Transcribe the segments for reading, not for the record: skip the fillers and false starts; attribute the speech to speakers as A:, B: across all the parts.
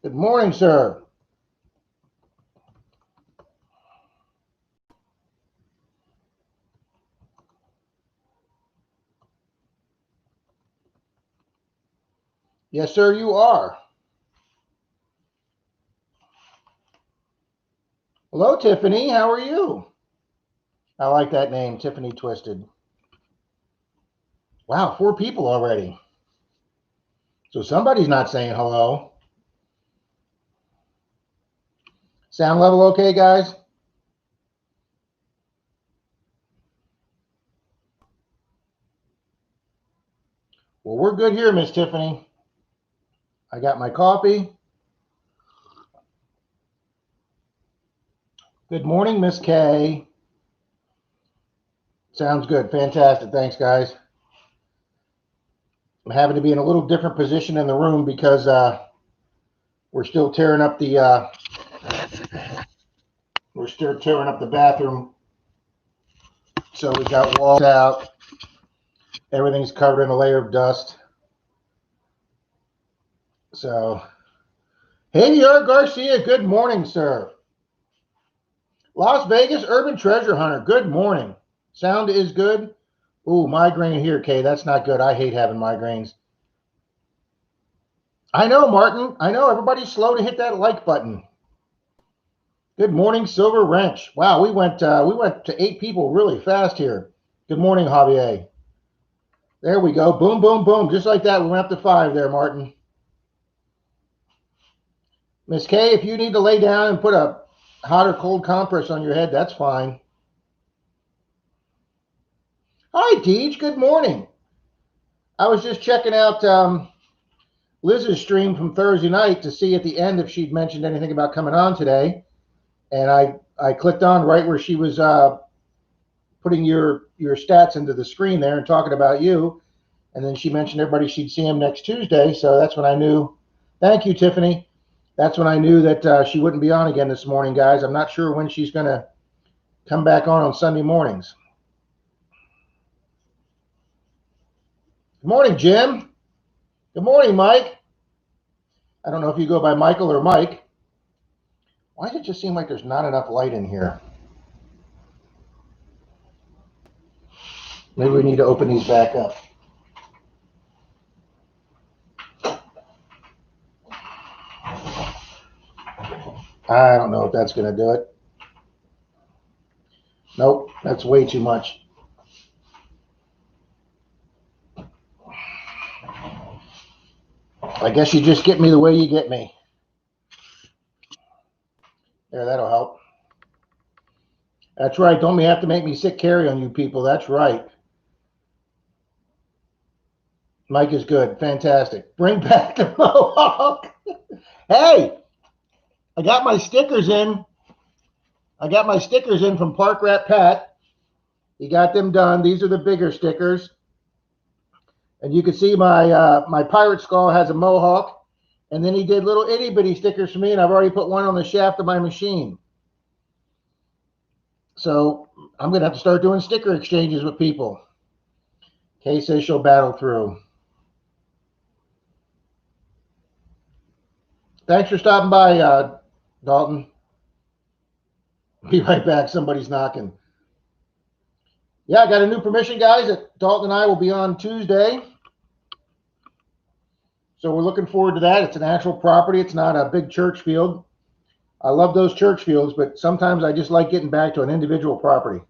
A: Good morning, sir. Yes, sir, you are. Hello, Tiffany. How are you? I like that name, Tiffany Twisted. Wow, 4 people already. So somebody's not saying hello. Sound level okay, guys? Well, we're good here, Miss Tiffany. I got my coffee. Good morning, Miss Kay. Sounds good. Fantastic. Thanks, guys. I'm having to be in a little different position in the room because we're still tearing up the bathroom. So we got walls out. Everything's covered in a layer of dust. So, hey, Javier Garcia, good morning, sir. Las Vegas Urban Treasure Hunter, good morning. Sound is good. Ooh, migraine here, Kay. That's not good. I hate having migraines. I know, Martin. I know. Everybody's slow to hit that like button. Good morning, Silver Wrench. Wow, we went to 8 people really fast here. Good morning, Javier. There we go. Boom, boom, boom. Just like that, we went up to 5 there, Martin. Miss Kay, if you need to lay down and put a hot or cold compress on your head, that's fine. Hi, Deej. Good morning. I was just checking out Liz's stream from Thursday night to see at the end if she'd mentioned anything about coming on today. And I clicked on right where she was putting your stats into the screen there and talking about you. And then she mentioned everybody she'd see him next Tuesday. So that's when I knew. Thank you, Tiffany. That's when I knew that she wouldn't be on again this morning, guys. I'm not sure when she's going to come back on Sunday mornings. Good morning, Jim. Good morning, Mike. I don't know if you go by Michael or Mike. Why does it just seem like there's not enough light in here? Maybe we need to open these back up. I don't know if that's going to do it. Nope, that's way too much. I guess you just get me the way you get me. There, that'll help. That's right. Don't have to make me sick carry on you people. That's right. Mike is good. Fantastic. Bring back the Mohawk. Hey, I got my stickers in. I got my stickers in from Park Rat Pat. He got them done. These are the bigger stickers. And you can see my pirate skull has a Mohawk. And then he did little itty bitty stickers for me, and I've already put one on the shaft of my machine. So I'm going to have to start doing sticker exchanges with people. Kay says she'll battle through. Thanks for stopping by, Dalton. Be right back. Somebody's knocking. Yeah, I got a new permission, guys. That Dalton and I will be on Tuesday. So we're looking forward to that. It's an actual property. It's not a big church field. I love those church fields, but sometimes I just like getting back to an individual property.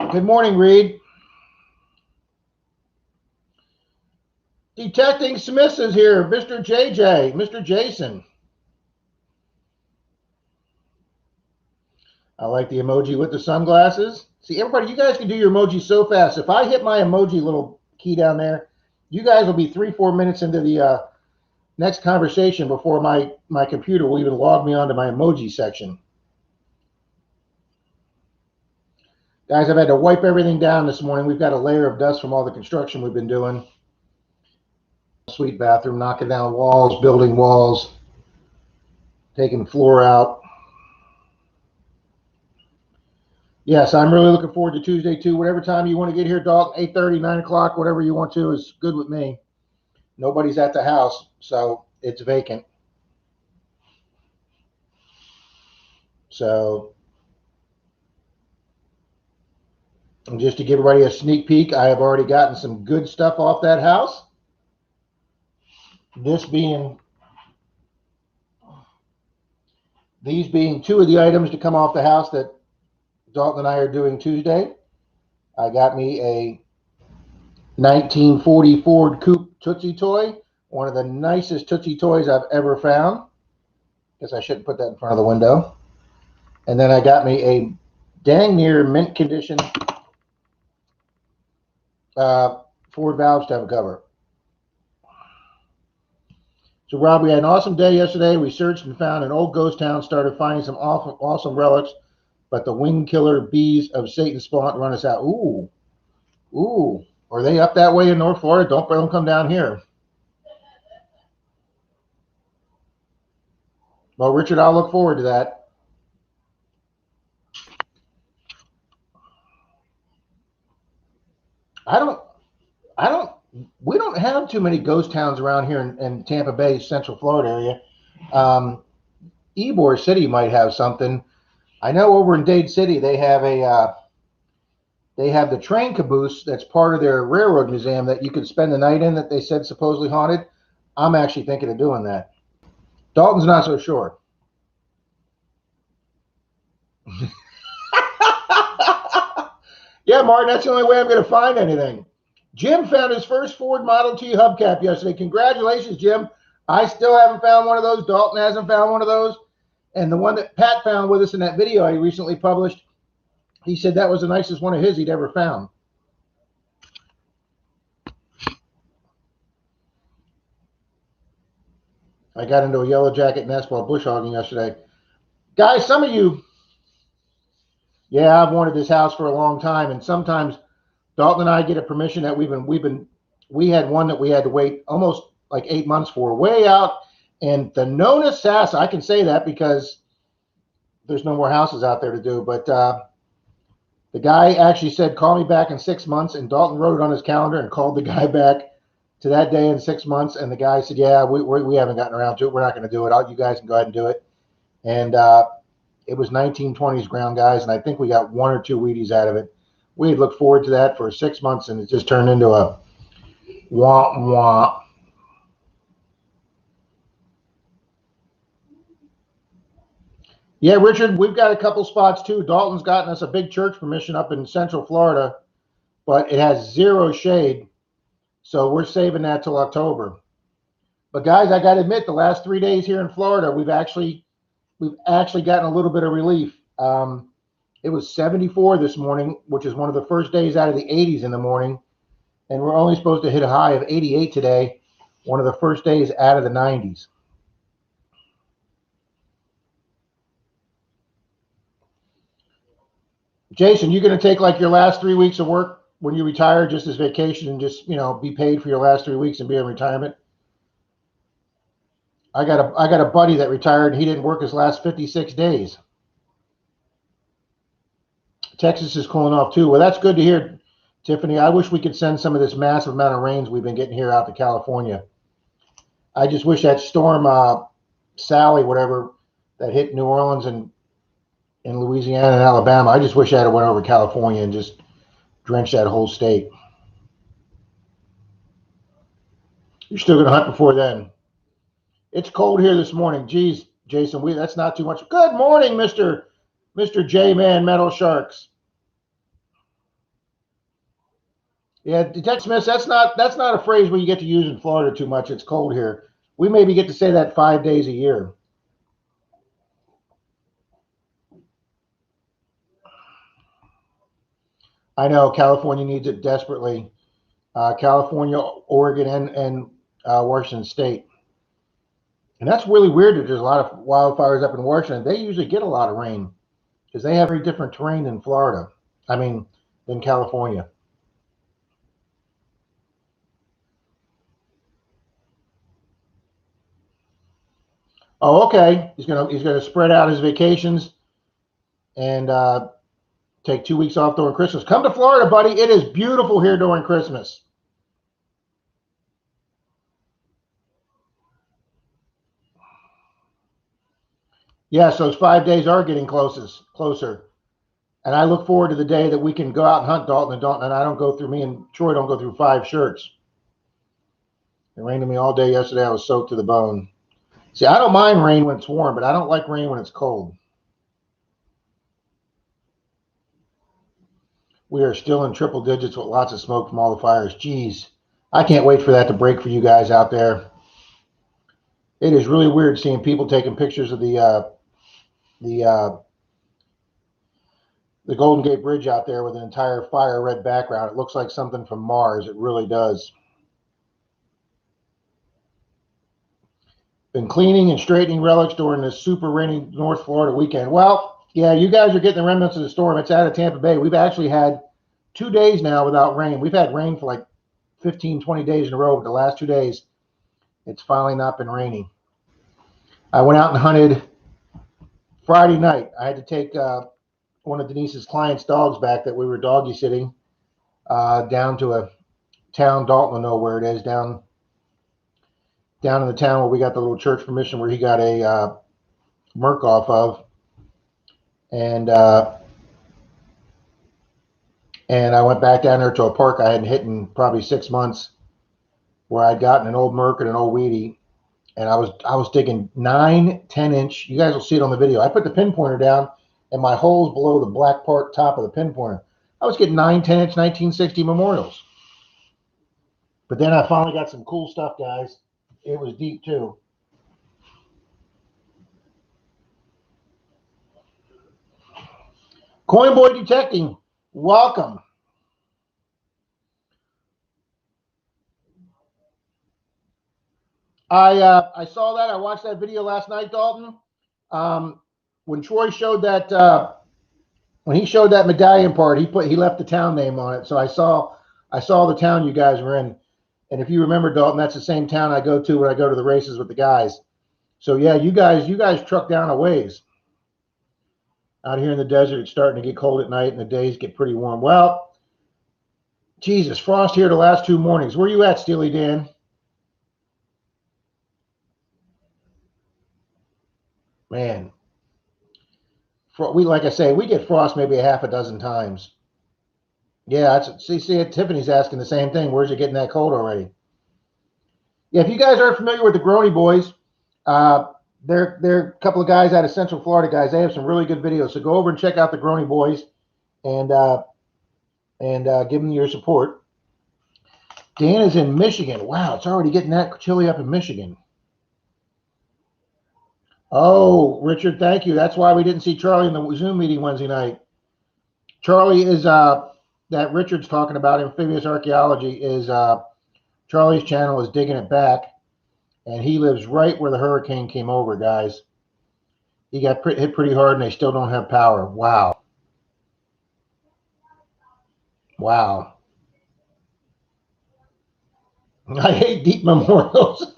A: Good morning, Reed. Detecting Smiths is here. Mr. JJ, Mr. Jason. I like the emoji with the sunglasses. See, everybody, you guys can do your emoji so fast. If I hit my emoji little key down there, you guys will be 3-4 minutes into the next conversation before my computer will even log me onto my emoji section. Guys, I've had to wipe everything down this morning. We've got a layer of dust from all the construction we've been doing. Suite bathroom, knocking down walls, building walls, taking floor out. Yes, I'm really looking forward to Tuesday too. Whatever time you want to get here, Dalton, 8:30, 9 o'clock, whatever you want to is good with me. Nobody's at the house, so it's vacant. So, and just to give everybody a sneak peek, I have already gotten some good stuff off that house. These being two of the items to come off the house that Dalton and I are doing Tuesday. I got me a 1940 Ford Coupe Tootsie toy, one of the nicest Tootsie toys I've ever found. Guess I shouldn't put that in front of the window. And then I got me a dang near mint condition Ford valve stem cover. So, Rob, we had an awesome day yesterday. We searched and found an old ghost town, started finding some awesome relics, but the wing killer bees of Satan spawn run us out. Ooh. Are they up that way in North Florida? Don't come down here. Well, Richard, I'll look forward to that. We don't have too many ghost towns around here in Tampa Bay, Central Florida area. Ybor City might have something. I know over in Dade City they have the train caboose that's part of their railroad museum that you could spend the night in that they said supposedly haunted. I'm actually thinking of doing that. Dalton's not so sure. Yeah, Martin, that's the only way I'm going to find anything. Jim found his first Ford Model T hubcap yesterday. Congratulations, Jim. I still haven't found one of those. Dalton hasn't found one of those. And the one that Pat found with us in that video I recently published, he said that was the nicest one of his he'd ever found. I got into a yellow jacket nest while bush hogging yesterday. Guys, some of you, yeah, I've wanted this house for a long time, and sometimes Dalton and I get a permission that we had one that we had to wait almost like 8 months for, way out in the Nona Sass. I can say that because there's no more houses out there to do, but the guy actually said, call me back in 6 months, and Dalton wrote it on his calendar and called the guy back to that day in 6 months, and the guy said, yeah, we haven't gotten around to it. We're not going to do it. You guys can go ahead and do it. And it was 1920s ground, guys, and I think we got 1 or 2 Wheaties out of it. We had looked forward to that for 6 months, and it just turned into a womp. Yeah, Richard, we've got a couple spots too. Dalton's gotten us a big church permission up in Central Florida, but it has 0 shade, so we're saving that till October. But guys, I got to admit, the last 3 days here in Florida, we've actually gotten a little bit of relief. It was 74 this morning, which is one of the first days out of the 80s in the morning, and we're only supposed to hit a high of 88 today, one of the first days out of the 90s. Jason, you going to take like your last 3 weeks of work when you retire just as vacation and just, be paid for your last 3 weeks and be in retirement? I got a buddy that retired and he didn't work his last 56 days. Texas is cooling off too. Well, that's good to hear, Tiffany. I wish we could send some of this massive amount of rains we've been getting here out to California. I just wish that storm Sally, whatever, that hit New Orleans and in Louisiana and Alabama, I just wish I had went over California and just drenched that whole state. You're still going to hunt before then. It's cold here this morning. Geez, Jason, that's not too much. Good morning, Mr. J-Man Metal Sharks. Yeah, Detective Smith, that's not a phrase we get to use in Florida too much. It's cold here. We maybe get to say that 5 days a year. I know California needs it desperately. California, Oregon, and Washington State. And that's really weird that there's a lot of wildfires up in Washington. They usually get a lot of rain because they have very different terrain than Florida. Than California. Oh, okay. He's gonna spread out his vacations and take 2 weeks off during Christmas. Come to Florida, buddy. It is beautiful here during Christmas. Yes, those 5 days are getting closer. And I look forward to the day that we can go out and hunt Dalton and I don't go through, me and Troy don't go through 5 shirts. It rained on me all day yesterday. I was soaked to the bone. See, I don't mind rain when it's warm, but I don't like rain when it's cold. We are still in triple digits with lots of smoke from all the fires. Geez, I can't wait for that to break for you guys out there. It is really weird seeing people taking pictures of the Golden Gate Bridge out there with an entire fire red background. It looks like something from Mars. It really does. Been cleaning and straightening relics during this super rainy North Florida weekend. Well, yeah, you guys are getting the remnants of the storm. It's out of Tampa Bay. We've actually had 2 days now without rain. We've had rain for like 15, 20 days in a row, but the last 2 days, it's finally not been raining. I went out and hunted Friday night. I had to take one of Denise's clients' dogs back that we were doggy sitting down to a town. Dalton will know where it is, down in the town where we got the little church permission where he got a Merc off of. And I went back down there to a park I hadn't hit in probably 6 months, where I'd gotten an old Merc and an old Weedy, and I was digging 9, 10-inch. You guys will see it on the video. I put the pinpointer down, and my hole's below the black part top of the pinpointer. I was getting 9, 10-inch 1960 memorials. But then I finally got some cool stuff, guys. It was deep too. Coin Boy Detecting, welcome. I saw that. I watched that video last night, Dalton. When Troy showed that, when he showed that medallion part, he left the town name on it. So I saw the town you guys were in. And if you remember, Dalton, that's the same town I go to when I go to the races with the guys. So yeah, you guys truck down a ways. Out here in the desert, it's starting to get cold at night, and the days get pretty warm. Well, Jesus, frost here the last 2 mornings. Where you at, Steely Dan? Man, like I say, we get frost maybe a half a dozen times. Yeah, see, Tiffany's asking the same thing. Where's it getting that cold already? Yeah, if you guys aren't familiar with the Grony Boys, they're a couple of guys out of Central Florida, guys. They have some really good videos. So go over and check out the Grony Boys and give them your support. Dan is in Michigan. Wow, it's already getting that chilly up in Michigan. Oh, Richard, thank you. That's why we didn't see Charlie in the Zoom meeting Wednesday night. Charlie is that Richard's talking about, Amphibious Archaeology, is Charlie's channel is Digging It Back, and he lives right where the hurricane came over, guys. He got hit pretty hard, and they still don't have power. Wow. Wow. I hate deep memorials.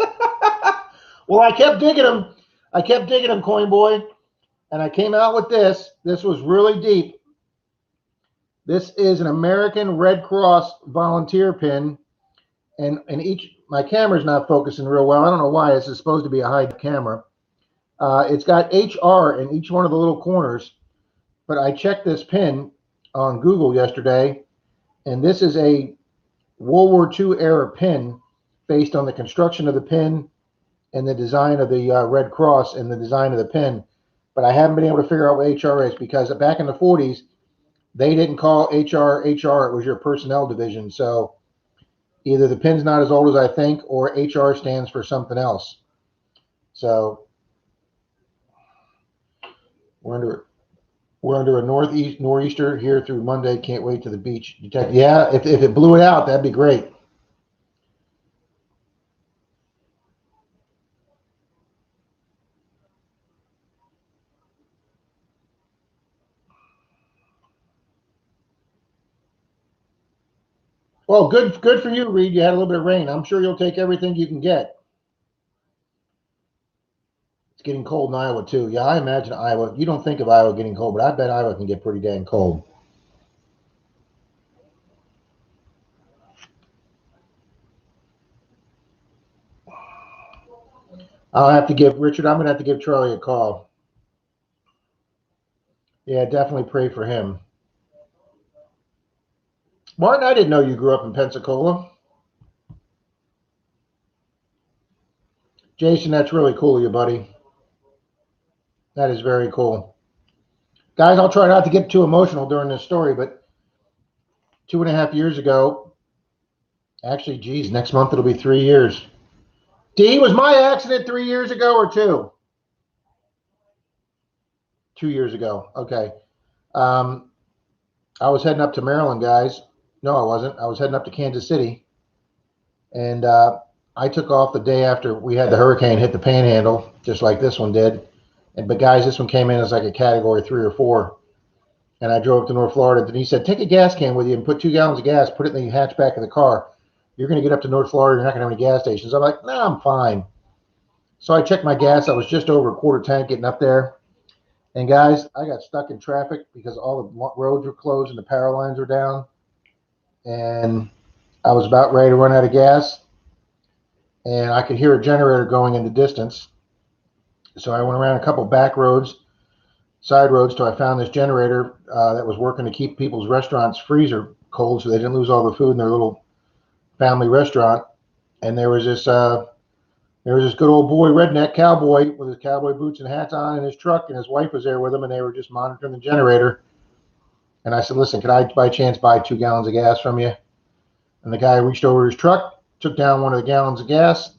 A: Well, I kept digging them. Coin Boy, and I came out with this. This was really deep. This is an American Red Cross volunteer pin, and my camera's not focusing real well. I don't know why. This is supposed to be a high camera. It's got HR in each one of the little corners, but I checked this pin on Google yesterday, and this is a World War II era pin based on the construction of the pin and the design of the Red Cross and the design of the pin. But I haven't been able to figure out what HR is, because back in the 40s, they didn't call HR. It was your personnel division. So either the pin's not as old as I think, or HR stands for something else. So we're under a nor'easter here through Monday. Can't wait to the beach. Yeah, if it blew it out, that'd be great. Well, good for you, Reed. You had a little bit of rain. I'm sure you'll take everything you can get. It's getting cold in Iowa too. Yeah, I imagine Iowa. You don't think of Iowa getting cold, but I bet Iowa can get pretty dang cold. I'll have to give Richard. I'm gonna have to give Charlie a call. Yeah, definitely pray for him. Martin, I didn't know you grew up in Pensacola. Jason, that's really cool of you, buddy. That is very cool. Guys, I'll try not to get too emotional during this story, but 2.5 years ago, actually, geez, next month it'll be 3 years. D, was my accident 3 years ago or two? 2 years ago. Okay. I was heading up to Maryland, guys. No, I wasn't. I was heading up to Kansas City, and I took off the day after we had the hurricane hit the panhandle, just like this one did. But guys, this one came in as like a category 3 or 4. And I drove up to North Florida. And he said, take a gas can with you and put 2 gallons of gas, put it in the hatchback of the car. You're going to get up to North Florida. You're not going to have any gas stations. I'm like, no, I'm fine. So I checked my gas. I was just over a quarter tank getting up there. And guys, I got stuck in traffic because all the roads were closed and the power lines were down. And I was about ready to run out of gas. And I could hear a generator going in the distance. So I went around a couple back roads, side roads, till I found this generator that was working to keep people's restaurants' freezer cold so they didn't lose all the food in their little family restaurant. And there was this good old boy, redneck cowboy, with his cowboy boots and hats on in his truck, and his wife was there with him, and they were just monitoring the generator. And I said, listen, could I by chance buy 2 gallons of gas from you? And the guy reached over his truck, took down one of the gallons of gas,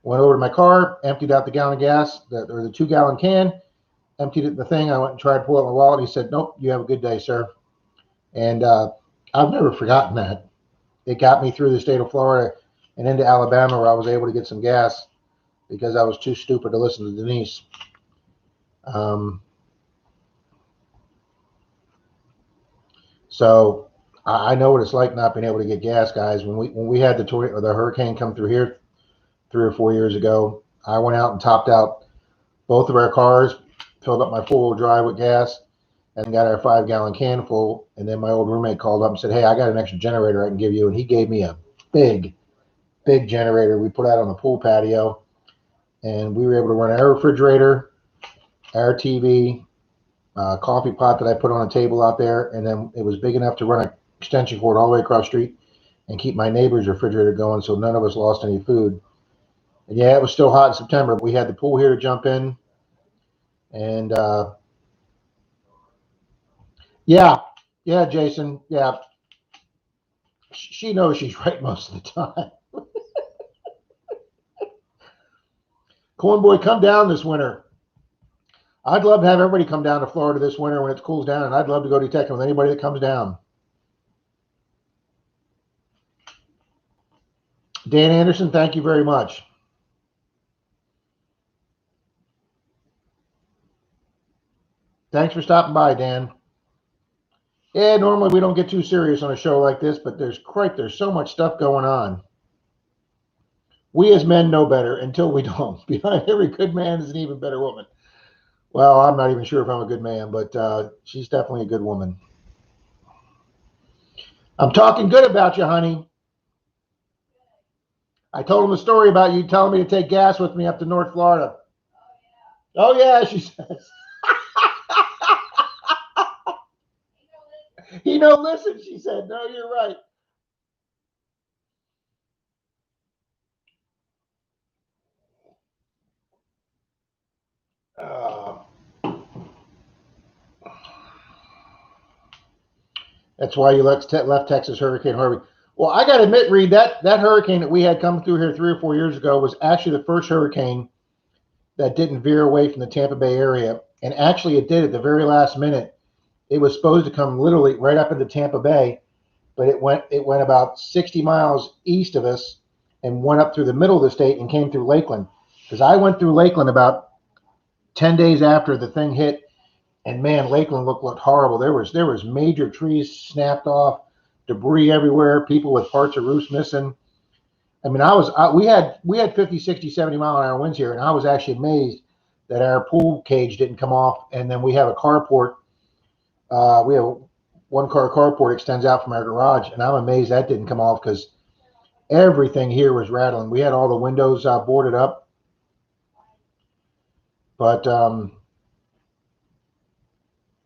A: went over to my car, emptied out the gallon of gas, or the 2-gallon can, emptied it in the thing. I went and tried to pull out my wallet. He said, nope, you have a good day, sir. And I've never forgotten that. It got me through the state of Florida and into Alabama, where I was able to get some gas because I was too stupid to listen to Denise. So I know what it's like not being able to get gas, guys. When we had the hurricane come through here 3 or 4 years ago, I went out and topped out both of our cars, filled up my 4-wheel drive with gas, and got our 5-gallon can full. And then my old roommate called up and said, hey, I got an extra generator I can give you. And he gave me a big generator we put out on the pool patio. And we were able to run our refrigerator, our TV, coffee pot that I put on a table out there. And then it was big enough to run an extension cord all the way across the street and keep my neighbor's refrigerator going, so none of us lost any food. And yeah, it was still hot in September. We had the pool here to jump in. And yeah, Jason, yeah. She knows she's right most of the time. Corn Boy, come down this winter. I'd love to have everybody come down to Florida this winter when it cools down, and I'd love to go detecting with anybody that comes down. Dan Anderson, thank you very much. Thanks for stopping by, Dan. Yeah, normally we don't get too serious on a show like this, but there's so much stuff going on. We as men know better until we don't. Behind every good man is an even better woman. Well, I'm not even sure if I'm a good man, but she's definitely a good woman. I'm talking good about you, honey. I told him a story about you telling me to take gas with me up to North Florida. Oh, yeah, she says. He don't listen, she said. No, you're right. That's why you left Texas Hurricane Harvey. Well, I got to admit, Reed, that hurricane that we had come through here 3 or 4 years ago was actually the first hurricane that didn't veer away from the Tampa Bay area. And actually, it did at the very last minute. It was supposed to come literally right up into Tampa Bay, but it went about 60 miles east of us and went up through the middle of the state and came through Lakeland. Because I went through Lakeland about 10 days after the thing hit, and man, Lakeland looked horrible. There was major trees snapped off, debris everywhere, people with parts of roofs missing. I mean, we had 50, 60, 70 mile an hour winds here, and I was actually amazed that our pool cage didn't come off. And then we have a carport. We have a 1-car carport extends out from our garage, and I'm amazed that didn't come off because everything here was rattling. We had all the windows boarded up, but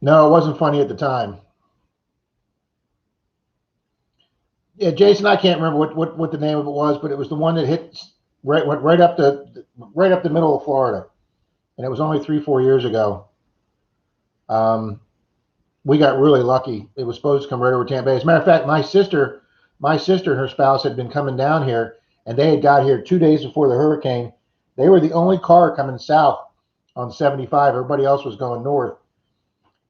A: No, it wasn't funny at the time. Yeah, Jason, I can't remember what the name of it was, but it was the one that went right up the middle of Florida, and it was only 3-4 years ago. We got really lucky. It was supposed to come right over Tampa Bay. As a matter of fact, my sister and her spouse had been coming down here, and they had got here 2 days before the hurricane. They were the only car coming south on 75. Everybody else was going north,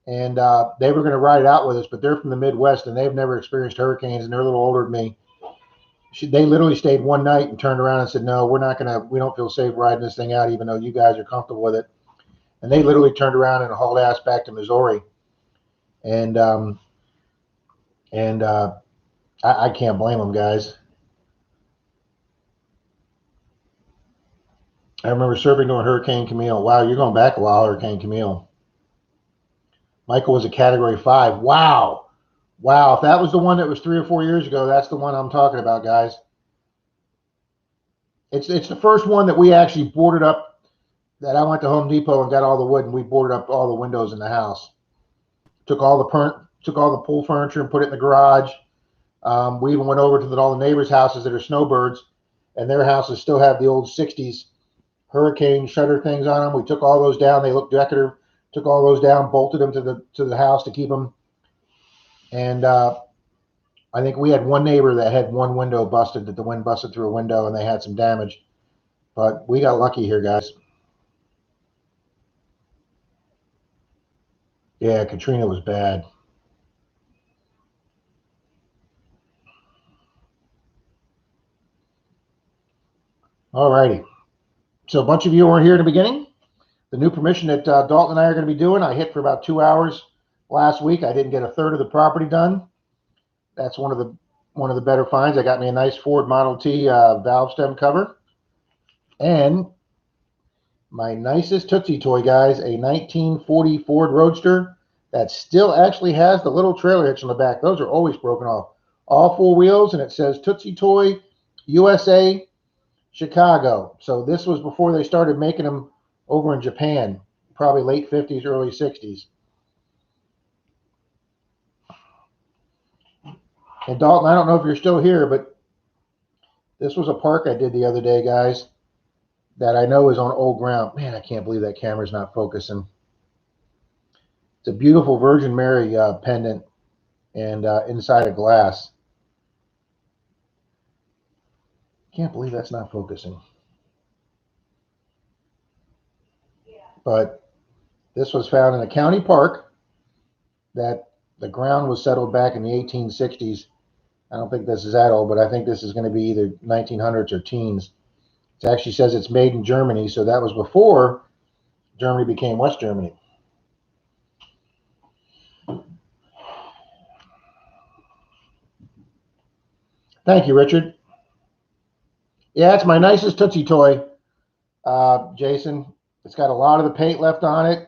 A: and they were going to ride it out with us. But they're from the Midwest, and they've never experienced hurricanes, and they're a little older than me. They literally stayed one night and turned around and said, "No, we don't feel safe riding this thing out, even though you guys are comfortable with it." And they literally turned around and hauled ass back to Missouri. And I can't blame them, guys. I remember surfing during Hurricane Camille. Wow, you're going back a while, Hurricane Camille. Michael was a Category 5. Wow. Wow, if that was the one that was 3 or 4 years ago, that's the one I'm talking about, guys. It's the first one that we actually boarded up, that I went to Home Depot and got all the wood, and we boarded up all the windows in the house. Took all the pool furniture and put it in the garage. We even went over to all the neighbors' houses that are snowbirds, and their houses still have the old 60s hurricane shutter things on them. We took all those down. They look decorative. Took all those down, bolted them to the house to keep them. And I think we had one neighbor that had one window busted, that the wind busted through a window, and they had some damage. But we got lucky here, guys. Yeah, Katrina was bad. All righty. So a bunch of you weren't here in the beginning. The new permission that Dalton and I are going to be doing, I hit for about 2 hours last week. I didn't get a third of the property done. That's one of the better finds. I got me a nice Ford Model T valve stem cover, and my nicest Tootsie toy, guys, a 1940 Ford Roadster that still actually has the little trailer hitch on the back. Those are always broken off. All 4 wheels, and it says Tootsie Toy USA Chicago. So this was before they started making them over in Japan, probably late 50s, early 60s. And Dalton, I don't know if you're still here, but this was a park I did the other day, guys, that I know is on old ground. Man, I can't believe that camera's not focusing. It's a beautiful Virgin Mary pendant, and inside a glass. Can't believe that's not focusing. But this was found in a county park that the ground was settled back in the 1860s. I don't think this is that old, but I think this is going to be either 1900s or teens. It actually says it's made in Germany, so that was before Germany became West Germany. Thank you, Richard. Yeah, it's my nicest Tootsie toy, Jason. It's got a lot of the paint left on it.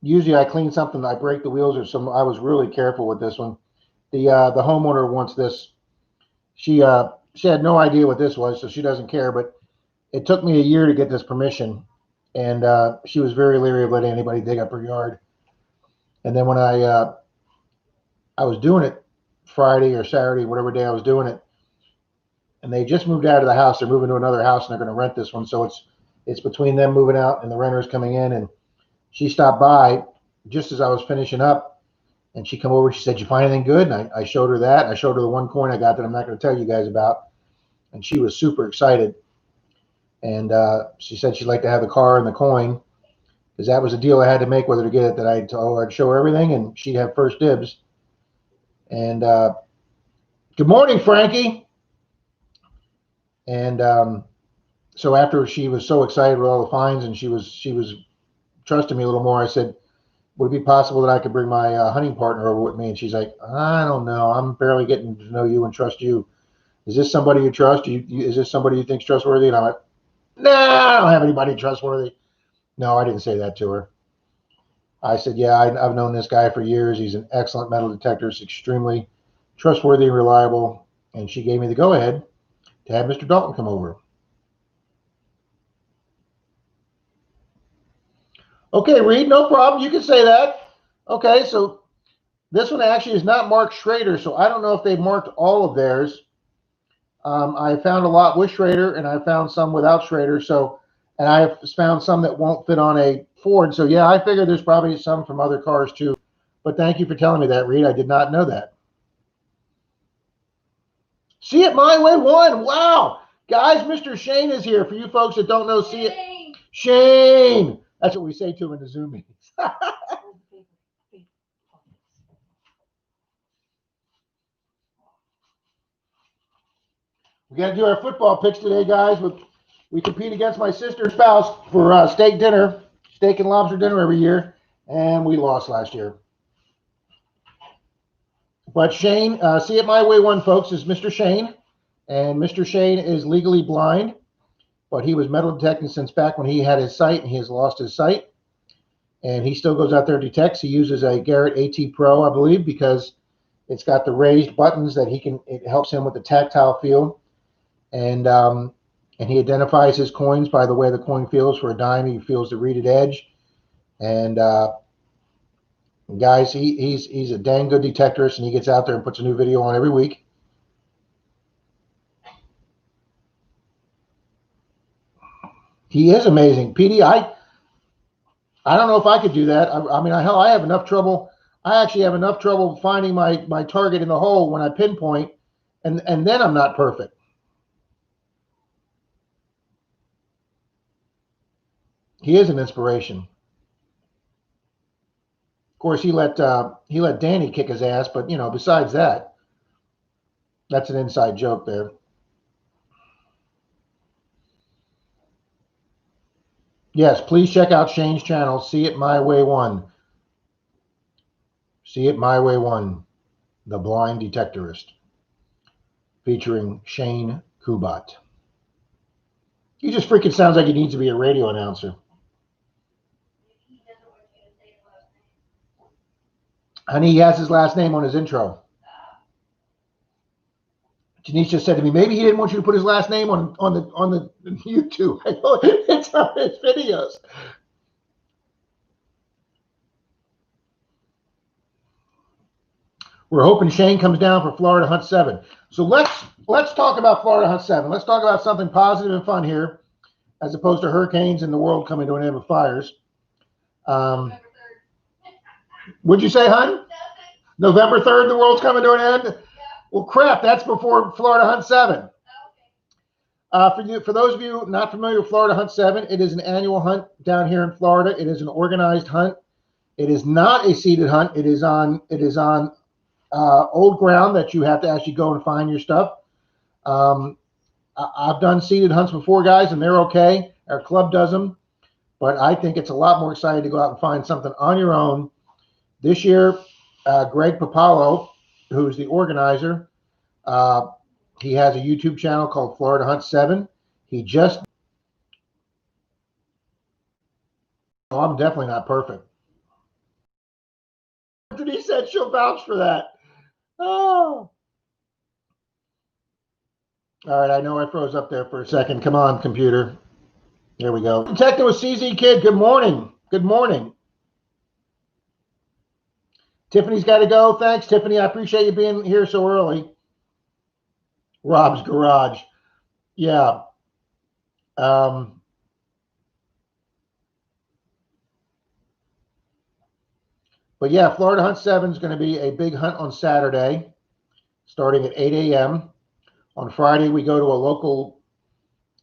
A: Usually I clean something, I break the wheels or something. I was really careful with this one. The homeowner wants this. She had no idea what this was, so she doesn't care. But it took me a year to get this permission, and she was very leery of letting anybody dig up her yard. And then when I was doing it Friday or Saturday, whatever day I was doing it, and they just moved out of the house. They're moving to another house, and they're going to rent this one. So it's between them moving out and the renters coming in. And she stopped by just as I was finishing up, and she come over. She said, "You find anything good?" And I showed her that. And I showed her the one coin I got that I'm not going to tell you guys about. And she was super excited. And she said she'd like to have the car and the coin, because that was a deal I had to make with her to get it, that I'd show her everything, and she'd have first dibs. And good morning, Frankie. And so after she was so excited with all the finds, and she was trusting me a little more, I said, "Would it be possible that I could bring my hunting partner over with me?" And she's like, "I don't know. I'm barely getting to know you and trust you. Is this somebody you trust? Is this somebody you think's trustworthy?" And I'm like, "No, I don't have anybody trustworthy." No, I didn't say that to her. I said, "Yeah, I've known this guy for years. He's an excellent metal detector. He's extremely trustworthy and reliable." And she gave me the go-ahead to have Mr. Dalton come over. Okay, Reed, no problem. You can say that. Okay, so this one actually is not marked Schrader, so I don't know if they marked all of theirs. I found a lot with Schrader, and I found some without Schrader. So, and I have found some that won't fit on a Ford. So yeah, I figure there's probably some from other cars too. But thank you for telling me that, Reed. I did not know that. See It My Way won. Wow, guys, Mr. Shane is here. For you folks that don't know, See It. Shane. That's what we say to him in the Zoom meetings. We got to do our football picks today, guys. We compete against my sister's spouse for steak dinner, steak and lobster dinner every year, and we lost last year. But Shane, See It My Way one, folks, is Mr. Shane, and Mr. Shane is legally blind, but he was metal detecting since back when he had his sight, and he has lost his sight, and he still goes out there and detects. He uses a Garrett AT Pro, I believe, because it's got the raised buttons that it helps him with the tactile feel. And he identifies his coins by the way the coin feels. For a dime, he feels the reeded edge. And guys, he's a dang good detectorist, and he gets out there and puts a new video on every week. He is amazing, PD. I don't know if I could do that. I mean, hell, I have enough trouble. I actually have enough trouble finding my target in the hole when I pinpoint, and then I'm not perfect. He is an inspiration. Of course, he let Danny kick his ass, but besides that, that's an inside joke there. Yes, please check out Shane's channel. See It My Way 1. See It My Way 1, the blind detectorist, featuring Shane Kubat. He just freaking sounds like he needs to be a radio announcer. Honey, he has his last name on his intro. Janice just said to me, maybe he didn't want you to put his last name on the YouTube. I know it's on his videos. We're hoping Shane comes down for Florida Hunt 7. So let's talk about Florida Hunt 7. Let's talk about something positive and fun here, as opposed to hurricanes and the world coming to an end with fires. What'd you say, hon? November 3rd, the world's coming to an end? Well, crap, that's before Florida Hunt 7. For those of you not familiar with Florida Hunt 7, it is an annual hunt down here in Florida. It is an organized hunt. It is not a seeded hunt. It is on old ground that you have to actually go and find your stuff. I've done seeded hunts before, guys, and they're okay. Our club does them, but I think it's a lot more exciting to go out and find something on your own. This year, Greg Papalo, who's the organizer, he has a YouTube channel called Florida Hunt 7. He just, I'm definitely not perfect. He said she'll vouch for that. Oh. All right, I know I froze up there for a second. Come on, computer. There we go. Detective with CZ Kid, good morning. Good morning. Tiffany's got to go. Thanks, Tiffany. I appreciate you being here so early. Rob's Garage. Yeah. But yeah, Florida Hunt 7 is going to be a big hunt on Saturday, starting at 8 a.m. On Friday, we go to a local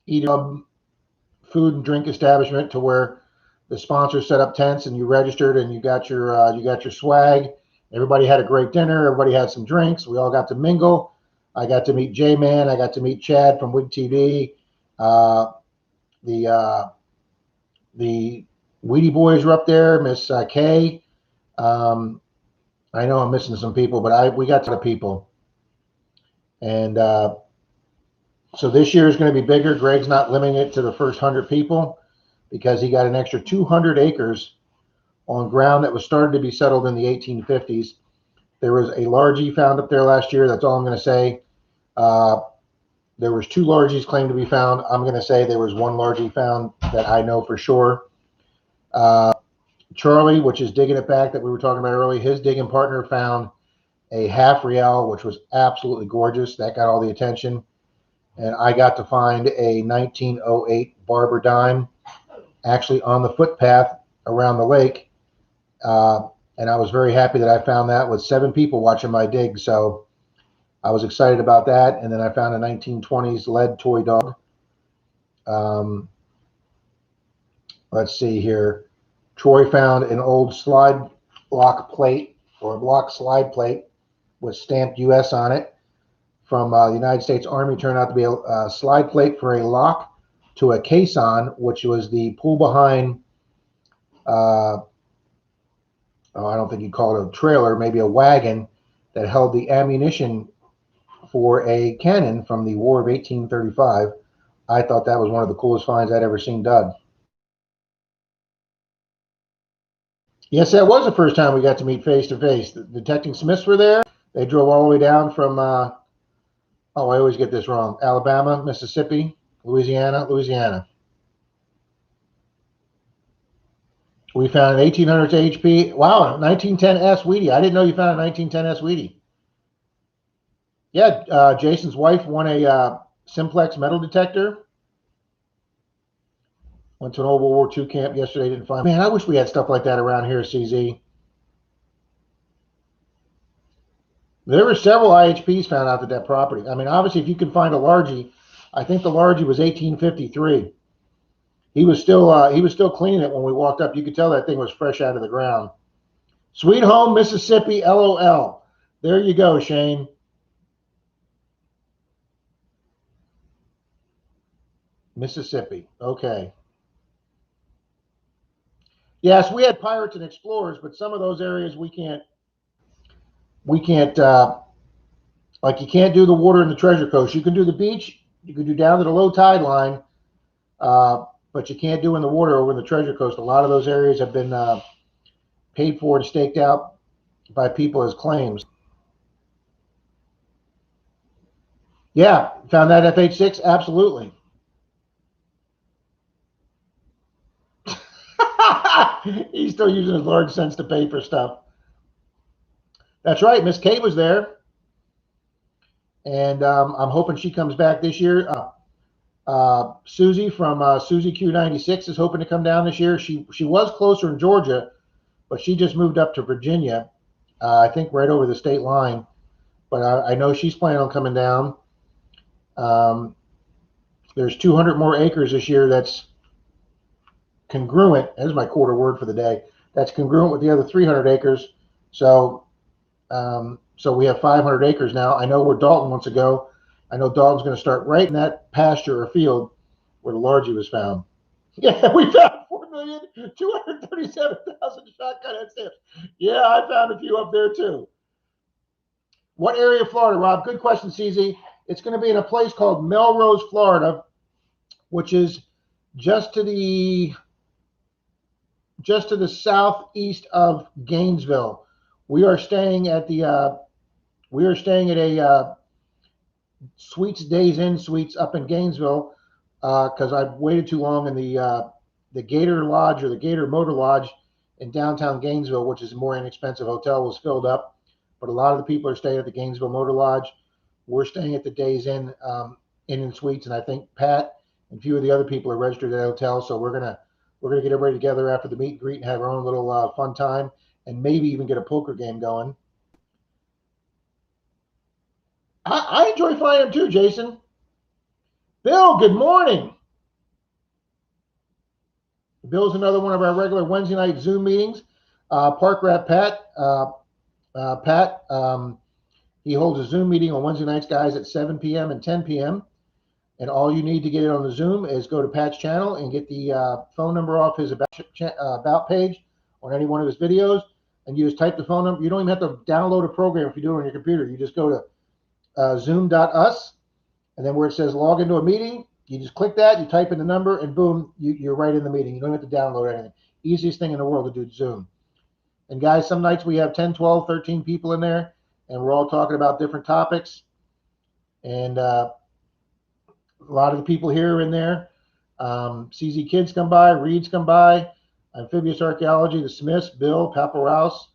A: food and drink establishment to where the sponsor set up tents and you registered and you got your swag. Everybody had a great dinner. Everybody had some drinks. We all got to mingle. I got to meet J-Man. I got to meet Chad from Wig TV. The Weedy Boys were up there. Miss Kay. I know I'm missing some people, but we got to the people. And so this year is going to be bigger. Greg's not limiting it to the first 100 people because he got an extra 200 acres on ground that was started to be settled in the 1850s. There was a largie found up there last year. That's all I'm going to say. There was 2 largies claimed to be found. I'm going to say there was 1 largie found that I know for sure. Charlie, which is digging it back that we were talking about earlier, his digging partner found a half real, which was absolutely gorgeous. That got all the attention. And I got to find a 1908 Barber dime actually on the footpath around the lake. And I was very happy that I found that with 7 people watching my dig. So I was excited about that. And then I found a 1920s lead toy dog. Let's see here. Troy found an old slide block plate or block slide plate with stamped US on it from the United States Army. Turned out to be a slide plate for a lock to a caisson, which was the pull behind, I don't think you'd call it a trailer, maybe a wagon that held the ammunition for a cannon from the War of 1835. I thought that was one of the coolest finds I'd ever seen dug. Yes, that was the first time we got to meet face to face. The detecting Smiths were there. They drove all the way down from, I always get this wrong, Alabama, Mississippi, Louisiana. We found an 1800s HP. Wow, 1910S Wheatie. I didn't know you found a 1910S Wheatie. Yeah, Jason's wife won a simplex metal detector. Went to an old World War II camp yesterday. Didn't find. Man, I wish we had stuff like that around here, CZ. There were several IHPs found out at that property. I mean, obviously, if you can find a largie, I think the largie was 1853. He was still cleaning it when we walked up. You could tell that thing was fresh out of the ground. Sweet home, Mississippi, LOL. There you go, Shane. Mississippi. Okay. Yes, we had pirates and explorers, but some of those areas we can't like you can't do the water in the Treasure Coast. You can do the beach, you can do down to the low tide line, but you can't do in the water over in the Treasure Coast. A lot of those areas have been paid for and staked out by people as claims. Yeah, found that FH6? Absolutely. He's still using his large cents to pay for stuff. That's right. Miss Kate was there. And I'm hoping she comes back this year. Susie from Susie Q96 is hoping to come down this year. She was closer in Georgia, but she just moved up to Virginia, I think right over the state line. But I know she's planning on coming down. There's 200 more acres this year that's congruent. There's my quarter word for the day. That's congruent with the other 300 acres. So we have 500 acres now. I know where Dalton wants to go. I know Dalton's going to start right in that pasture or field where the largie was found. Yeah, we found 4,237,000 shotgun head stamps. Yeah, I found a few up there too. What area of Florida, Rob? Good question, CZ. It's going to be in a place called Melrose, Florida, which is just to the southeast of Gainesville. We are staying at a Suites Days Inn Suites up in Gainesville because I've waited too long in the Gator Lodge or the Gator Motor Lodge in downtown Gainesville, which is a more inexpensive hotel, was filled up. But a lot of the people are staying at the Gainesville Motor Lodge. We're staying at the Days Inn Inn and Suites, and I think Pat and a few of the other people are registered at the hotel. So we're gonna get everybody together after the meet and greet and have our own little fun time, and maybe even get a poker game going. I enjoy flying them too, Jason. Bill, good morning. Bill's another one of our regular Wednesday night Zoom meetings. Park Rat Pat. He holds a Zoom meeting on Wednesday nights, guys, at 7 p.m. and 10 p.m. And all you need to get it on the Zoom is go to Pat's channel and get the phone number off his about page on any one of his videos. And you just type the phone number. You don't even have to download a program if you do it on your computer. You just go to zoom.us, and then where it says log into a meeting, you just click that, you type in the number, and boom, you're right in the meeting. You don't have to download anything. Easiest thing in the world to do Zoom. And guys, some nights we have 10, 12, 13 people in there, and we're all talking about different topics. And a lot of the people here are in there. CZ Kids come by, Reeds come by. Amphibious Archaeology, the Smiths, Bill, Papa Rouse.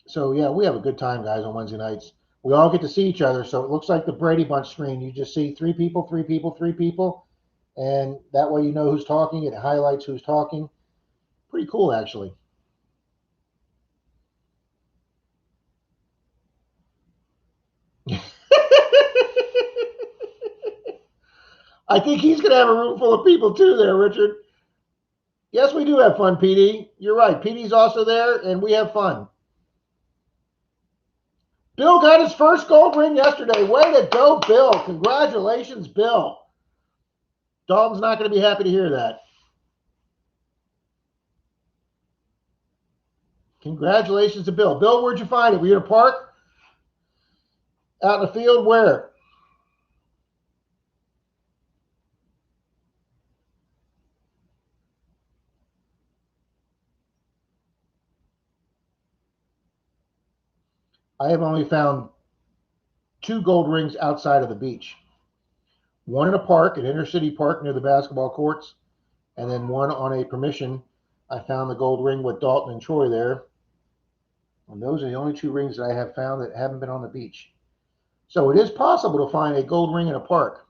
A: So yeah, we have a good time, guys, on Wednesday nights. We all get to see each other, so it looks like the Brady Bunch screen. You just see three people, and that way you know who's talking. It highlights who's talking. Pretty cool, actually. I think he's going to have a room full of people too there, Richard. Yes, we do have fun, PD. You're right. PD's also there, and we have fun. Bill got his first gold ring yesterday. Way to go, Bill. Congratulations, Bill. Dalton's not going to be happy to hear that. Congratulations to Bill. Bill, where'd you find it? Were you in a park? Out in the field? Where? I have only found 2 gold rings outside of the beach. One in a park, an inner city park near the basketball courts, and then one on a permission. I found the gold ring with Dalton and Troy there. And those are the only 2 rings that I have found that haven't been on the beach. So it is possible to find a gold ring in a park.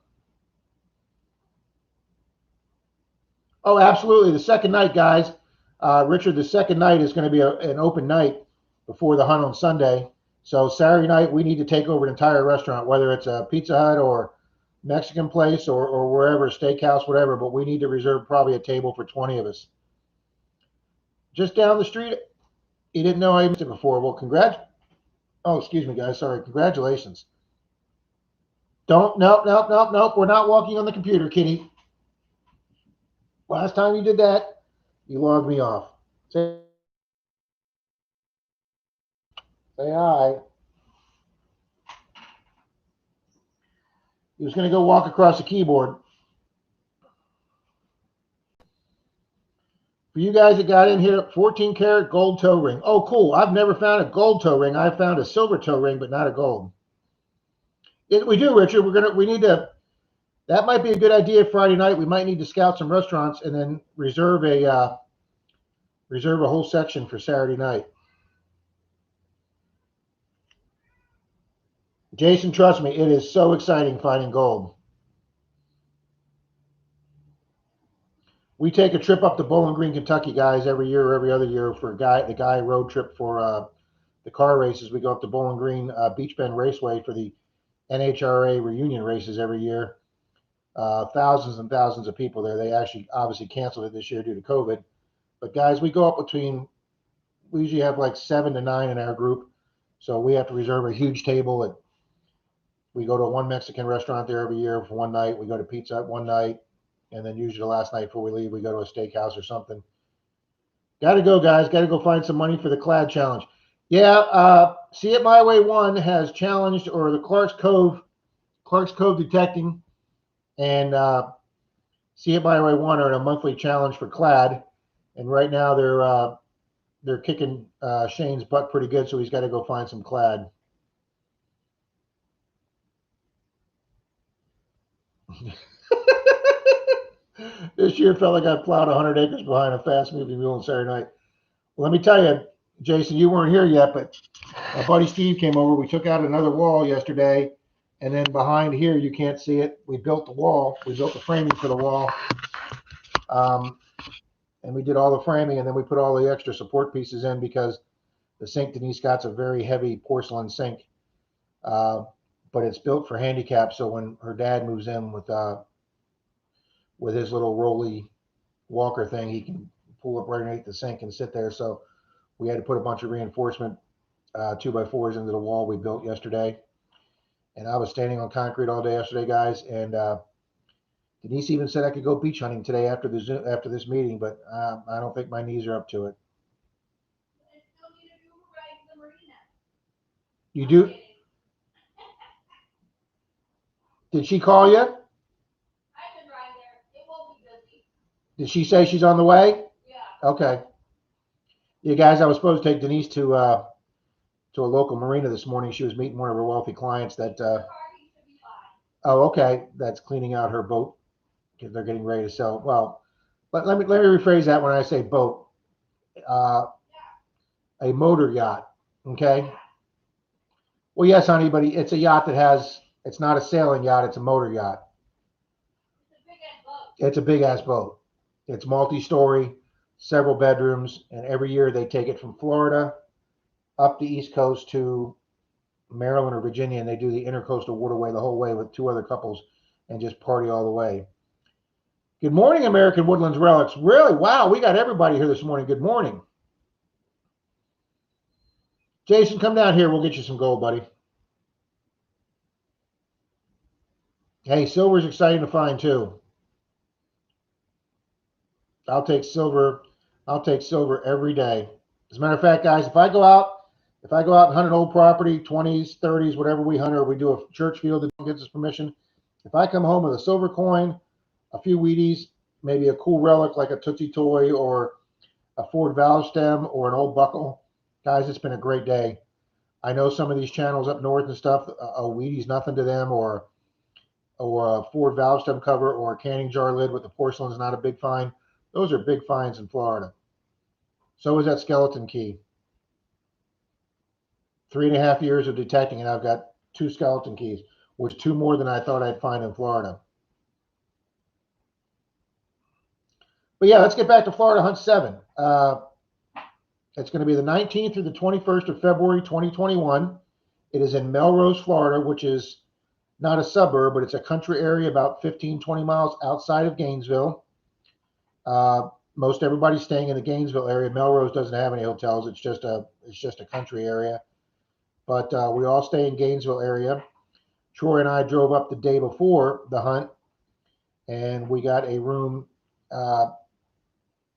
A: Oh, absolutely. The second night, guys. Richard, the second night is going to be an open night before the hunt on Sunday. So Saturday night, we need to take over an entire restaurant, whether it's a Pizza Hut or Mexican place or wherever, steakhouse, whatever. But we need to reserve probably a table for 20 of us. Just down the street. You didn't know I missed it before. Well, Oh, excuse me, guys. Sorry. Congratulations. Nope. We're not walking on the computer, Kitty. Last time you did that, you logged me off. Say hi. He was going to go walk across the keyboard. For you guys that got in here, 14 karat gold toe ring. Oh, cool. I've never found a gold toe ring. I've found a silver toe ring, but not a gold. We do, Richard. We need to, that might be a good idea Friday night. We might need to scout some restaurants and then reserve a whole section for Saturday night. Jason, trust me, it is so exciting finding gold. We take a trip up to Bowling Green, Kentucky, guys, every year or every other year for the guy road trip for the car races. We go up to Bowling Green Beach Bend Raceway for the NHRA reunion races every year. Thousands and thousands of people there. They actually obviously canceled it this year due to COVID. But guys, we go up we usually have like 7 to 9 in our group. So we have to reserve a huge table. We go to one Mexican restaurant there every year for one night. We go to Pizza Hut one night. And then usually the last night before we leave, we go to a steakhouse or something. Got to go, guys. Got to go find some money for the Clad Challenge. Yeah, See It My Way 1 has challenged, or the Clark's Cove Detecting, and See It My Way 1 are in a monthly challenge for Clad. And right now they're kicking Shane's butt pretty good, so he's got to go find some Clad. This year felt like I plowed 100 acres behind a fast-moving mule on Saturday night. Well, let me tell you, Jason, you weren't here yet, but my buddy Steve came over. We took out another wall yesterday, and then behind here, you can't see it. We built the wall. We built the framing for the wall, and we did all the framing, and then we put all the extra support pieces in because the sink Denise got's a very heavy porcelain sink, but it's built for handicap. So when her dad moves in with his little rolly walker thing, he can pull up right underneath the sink and sit there. So we had to put a bunch of reinforcement 2x4s into the wall we built yesterday. And I was standing on concrete all day yesterday, guys. And Denise even said I could go beach hunting today after this meeting, but I don't think my knees are up to it. You do? Did she call you? Did she say she's on the way? Yeah. Okay. Yeah, guys, I was supposed to take Denise to a local marina this morning. She was meeting one of her wealthy clients that. Oh, okay. That's cleaning out her boat because they're getting ready to sell. Well, let me rephrase that when I say boat. Uh, a motor yacht. Okay. Well, yes, honey, but it's a yacht that has. It's not a sailing yacht. It's a motor yacht. It's a big ass boat. It's multi-story, several bedrooms, and every year they take it from Florida up the East Coast to Maryland or Virginia, and they do the intercoastal waterway the whole way with two other couples and just party all the way. Good morning, American Woodlands Relics. Really? Wow, we got everybody here this morning. Good morning. Jason, come down here. We'll get you some gold, buddy. Hey, silver's exciting to find too. I'll take silver. I'll take silver every day. As a matter of fact, guys, if I go out and hunt an old property, 20s, 30s, whatever we hunt, or we do a church field that gives us permission, if I come home with a silver coin, a few Wheaties, maybe a cool relic like a Tootsie Toy or a Ford valve stem or an old buckle, guys, it's been a great day. I know some of these channels up north and stuff, a Wheatie's nothing to them, or a Ford valve stem cover or a canning jar lid with the porcelain is not a big find. Those are big finds in Florida. So is that skeleton key. 3.5 years of detecting, and I've got 2 skeleton keys, which 2 more than I thought I'd find in Florida. But yeah, let's get back to Florida Hunt 7. It's going to be the 19th through the 21st of February, 2021. It is in Melrose, Florida, which is not a suburb, but it's a country area about 15, 20 miles outside of Gainesville. Most everybody's staying in the Gainesville area. Melrose doesn't have any hotels. It's just a country area. But we all stay in Gainesville area. Troy and I drove up the day before the hunt, and we got a room.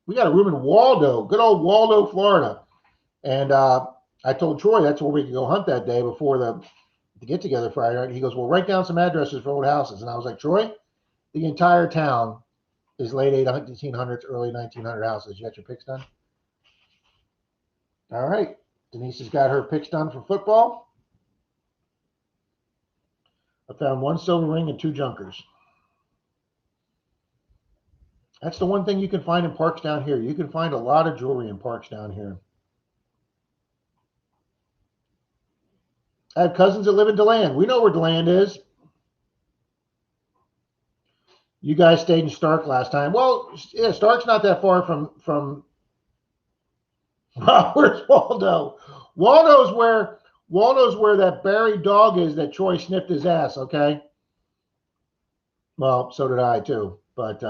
A: We got a room in Waldo, good old Waldo, Florida. And I told Troy that's where we could go hunt that day before the get together Friday night. He goes, well, write down some addresses for old houses. And I was like, Troy, the entire town is late 1800s, early 1900 houses. You got your picks done? All right. Denise has got her picks done for football. I found 1 silver ring and 2 junkers. That's the one thing you can find in parks down here. You can find a lot of jewelry in parks down here. I have cousins that live in DeLand. We know where DeLand is. You guys stayed in Stark last time. Well, yeah, Stark's not that far from where's Waldo? Waldo's where that buried dog is that Troy sniffed his ass, okay? Well, so did I too. But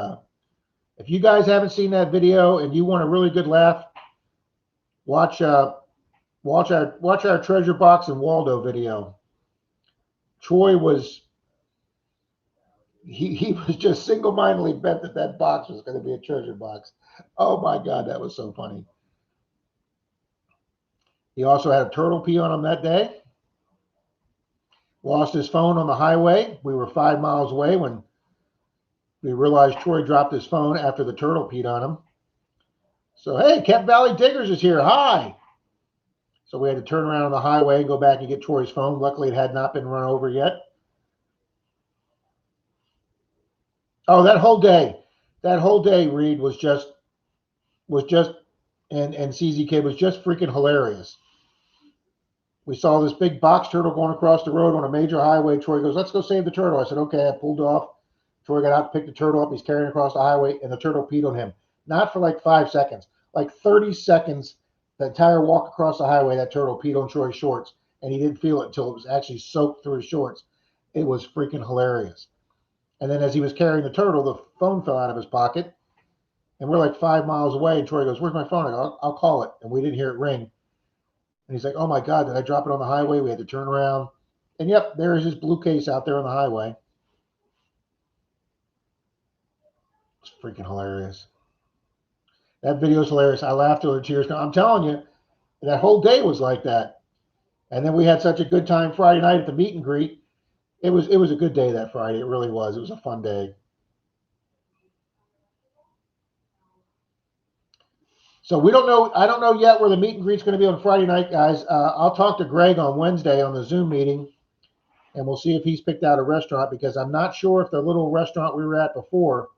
A: if you guys haven't seen that video and you want a really good laugh, watch our treasure box and Waldo video. Troy was he was just single-mindedly bet that box was going to be a treasure box. Oh my God, that was so funny. He also had a turtle pee on him that day. Lost his phone on the highway. We were 5 miles away when we realized Troy dropped his phone after the turtle peed on him. So, hey, Kent Valley Diggers is here. Hi. So we had to turn around on the highway and go back and get Troy's phone. Luckily, it had not been run over yet. Oh, that whole day, Reed, was just, and CZK was just freaking hilarious. We saw this big box turtle going across the road on a major highway. Troy goes, let's go save the turtle. I said, okay. I pulled off. Troy got out, picked the turtle up. He's carrying across the highway, and the turtle peed on him. Not for like 5 seconds, like 30 seconds. The entire walk across the highway, that turtle peed on Troy's shorts, and he didn't feel it until it was actually soaked through his shorts. It was freaking hilarious. And then as he was carrying the turtle, the phone fell out of his pocket, and we're like 5 miles away. And Troy goes, where's my phone? I go, I'll call it. And we didn't hear it ring. And he's like, oh my God, did I drop it on the highway? We had to turn around. And yep, there is his blue case out there on the highway. It's freaking hilarious. That video is hilarious. I laughed till the tears come. I'm telling you, that whole day was like that. And then we had such a good time Friday night at the meet and greet. It was a good day that Friday. It really was. It was a fun day. So we don't know. I don't know yet where the meet and greet's going to be on Friday night, guys. I'll talk to Greg on Wednesday on the Zoom meeting, and we'll see if he's picked out a restaurant, because I'm not sure if the little restaurant we were at before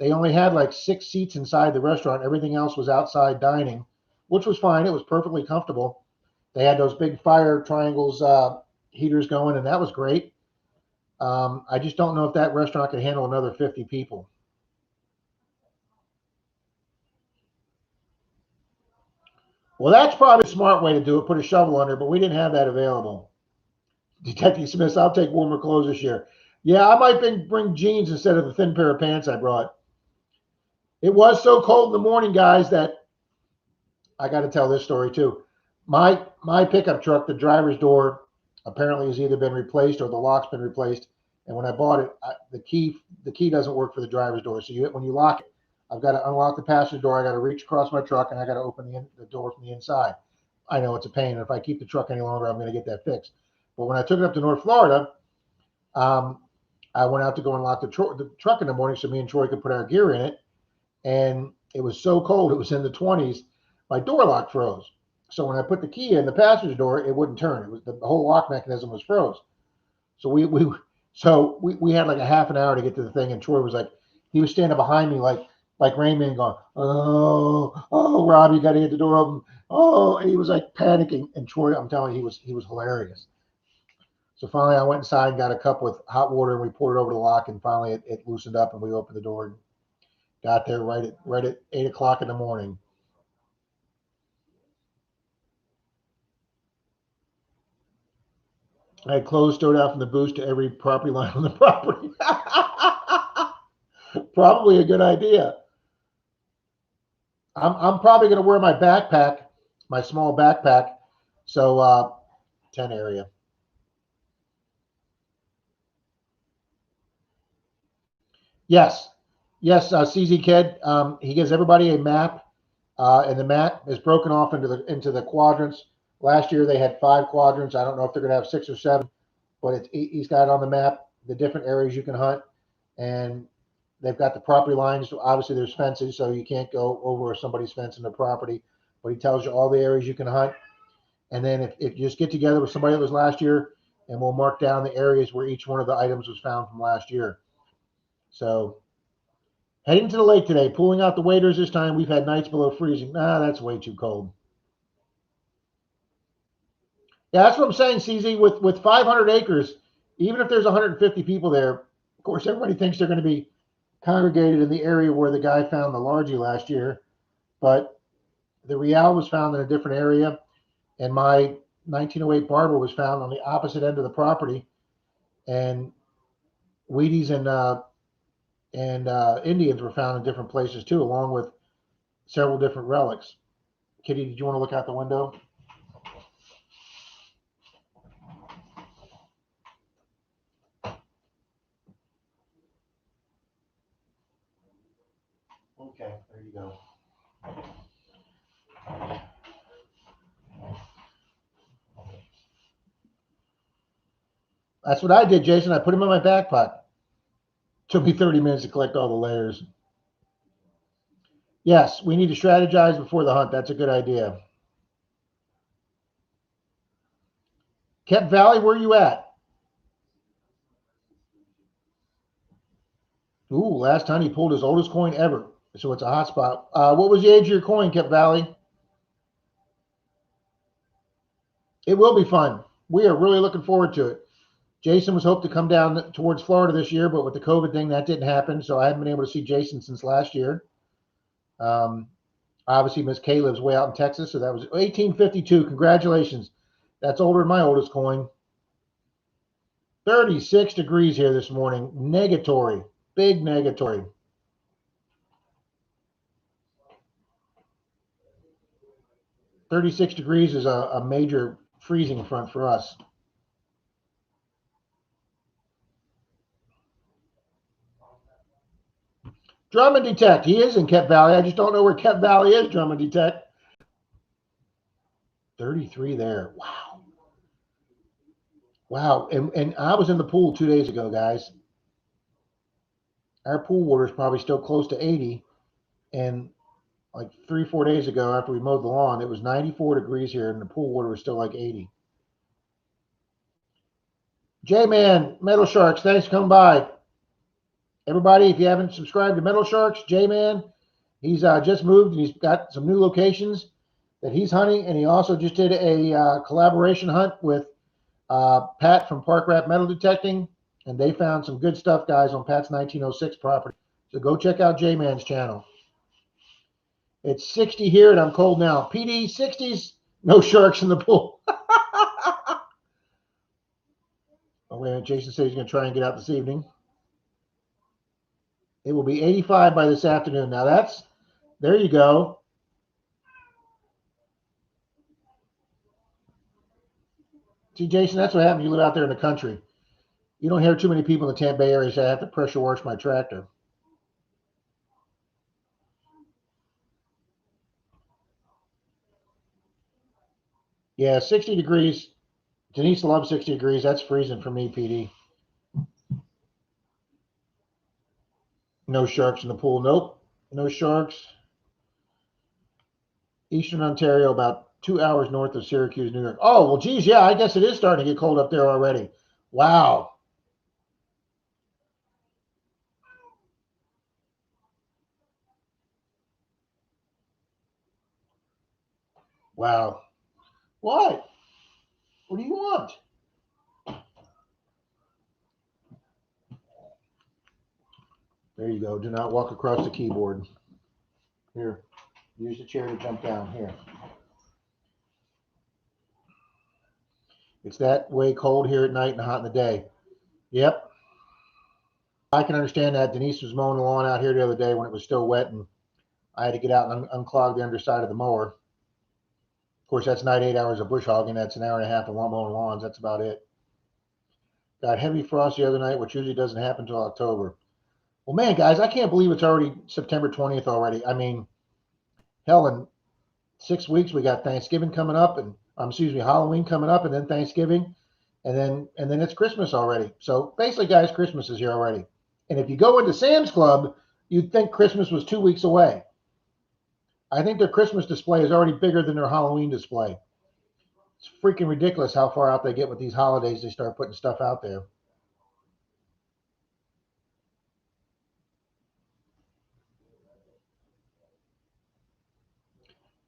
A: They only had like 6 seats inside the restaurant. Everything else was outside dining, which was fine. It was perfectly comfortable. They had those big fire triangles heaters going, and that was great. I just don't know if that restaurant could handle another 50 people. Well, that's probably a smart way to do it. Put a shovel under, but we didn't have that available. Detective Smith, I'll take warmer clothes this year. Yeah, I might bring jeans instead of the thin pair of pants I brought. It was so cold in the morning, guys, that I got to tell this story too. My pickup truck, the driver's door apparently has either been replaced or the lock's been replaced. And when I bought it, the key doesn't work for the driver's door. So when you lock it, I've got to unlock the passenger door. I got to reach across my truck and I got to open the door from the inside. I know it's a pain, and if I keep the truck any longer, I'm going to get that fixed. But when I took it up to North Florida, um, I went out to go and lock the truck in the morning so me and Troy could put our gear in it. And it was so cold, it was in the 20s. My door lock froze. So when I put the key in the passenger door, it wouldn't turn. It was the whole lock mechanism was froze. So we had like a half an hour to get to the thing, and Troy was like, he was standing behind me like Rain Man going, oh, Rob, you got to get the door open. Oh, and he was like panicking. And Troy, I'm telling you, he was hilarious. So finally, I went inside and got a cup with hot water, and we poured it over the lock, and finally it loosened up, and we opened the door and got there right at 8 o'clock in the morning. I had clothes stowed out from the booth to every property line on the property. Probably a good idea. I'm probably going to wear my backpack, my small backpack, so 10 area. Yes, yes, CZ Kid. He gives everybody a map, and the map is broken off into the quadrants. Last year they had 5 quadrants. I don't know if they're going to have 6 or 7, but he's got on the map the different areas you can hunt, and they've got the property lines. Obviously, there's fences, so you can't go over somebody's fence in the property. But he tells you all the areas you can hunt, and then if you just get together with somebody that was last year, and we'll mark down the areas where each one of the items was found from last year. So heading to the lake today, pulling out the waders this time. We've had nights below freezing. That's way too cold. Yeah, that's what I'm saying, CZ. With 500 acres, even if there's 150 people there, of course, everybody thinks they're going to be congregated in the area where the guy found the largie last year. But the Real was found in a different area, and my 1908 Barber was found on the opposite end of the property. And Wheaties and Indians were found in different places too, along with several different relics. Kitty, did you want to look out the window? Okay, there you go. That's what I did, Jason. I put them in my backpack. Took me 30 minutes to collect all the layers. Yes, we need to strategize before the hunt. That's a good idea. Kep Valley, where are you at? Ooh, last time he pulled his oldest coin ever. So it's a hot spot. What was the age of your coin, Kep Valley? It will be fun. We are really looking forward to it. Jason was hoped to come down towards Florida this year, but with the COVID thing, that didn't happen. So I haven't been able to see Jason since last year. Obviously, Miss Kay lives way out in Texas, so that was 1852. Congratulations. That's older than my oldest coin. 36 degrees here this morning. Negatory. Big negatory. "36 degrees is a major freezing front for us. Drummond Detect. He is in Kep Valley. I just don't know where Kep Valley is, Drummond Detect. 33 there. Wow. Wow. And I was in the pool 2 days ago, guys. Our pool water is probably still close to 80. And like 3, 4 days ago, after we mowed the lawn, it was 94 degrees here, and the pool water was still like 80. J-Man, Metal Sharks, thanks for coming by. Everybody, if you haven't subscribed to Metal Sharks, J-Man, he's just moved and he's got some new locations that he's hunting, and he also just did a collaboration hunt with Pat from Park Rat Metal Detecting, and they found some good stuff, guys, on Pat's 1906 property. So go check out J-Man's channel. It's 60 here, and I'm cold now. PD, 60s, no sharks in the pool. Oh, wait a minute. Jason said he's going to try and get out this evening. It will be 85 by this afternoon. Now there you go. See, Jason, that's what happens. You live out there in the country. You don't hear too many people in the Tampa Bay area say, I have to pressure wash my tractor. Yeah, 60 degrees. Denise loves 60 degrees. That's freezing for me, PD. No sharks in the pool. Nope. No sharks. Eastern Ontario, about 2 hours north of Syracuse, New York. Oh, well, geez, yeah, I guess it is starting to get cold up there already. Wow. Wow. What? What do you want? There you go. Do not walk across the keyboard. Here, use the chair to jump down. Here. It's that way cold here at night and hot in the day. Yep. I can understand that. Denise was mowing the lawn out here the other day when it was still wet, and I had to get out and unclog the underside of the mower. Of course, that's not 8 hours of bush hogging. That's an hour and a half of mowing lawns. That's about it. Got heavy frost the other night, which usually doesn't happen until October. Well, man, guys, I can't believe it's already September 20th already. I mean, hell, in 6 weeks we got Thanksgiving coming up, and Halloween coming up, and then Thanksgiving, and then it's Christmas already. So basically, guys, Christmas is here already. And if you go into Sam's Club, you'd think Christmas was 2 weeks away. I think their Christmas display is already bigger than their Halloween display. It's freaking ridiculous how far out they get with these holidays. They start putting stuff out there.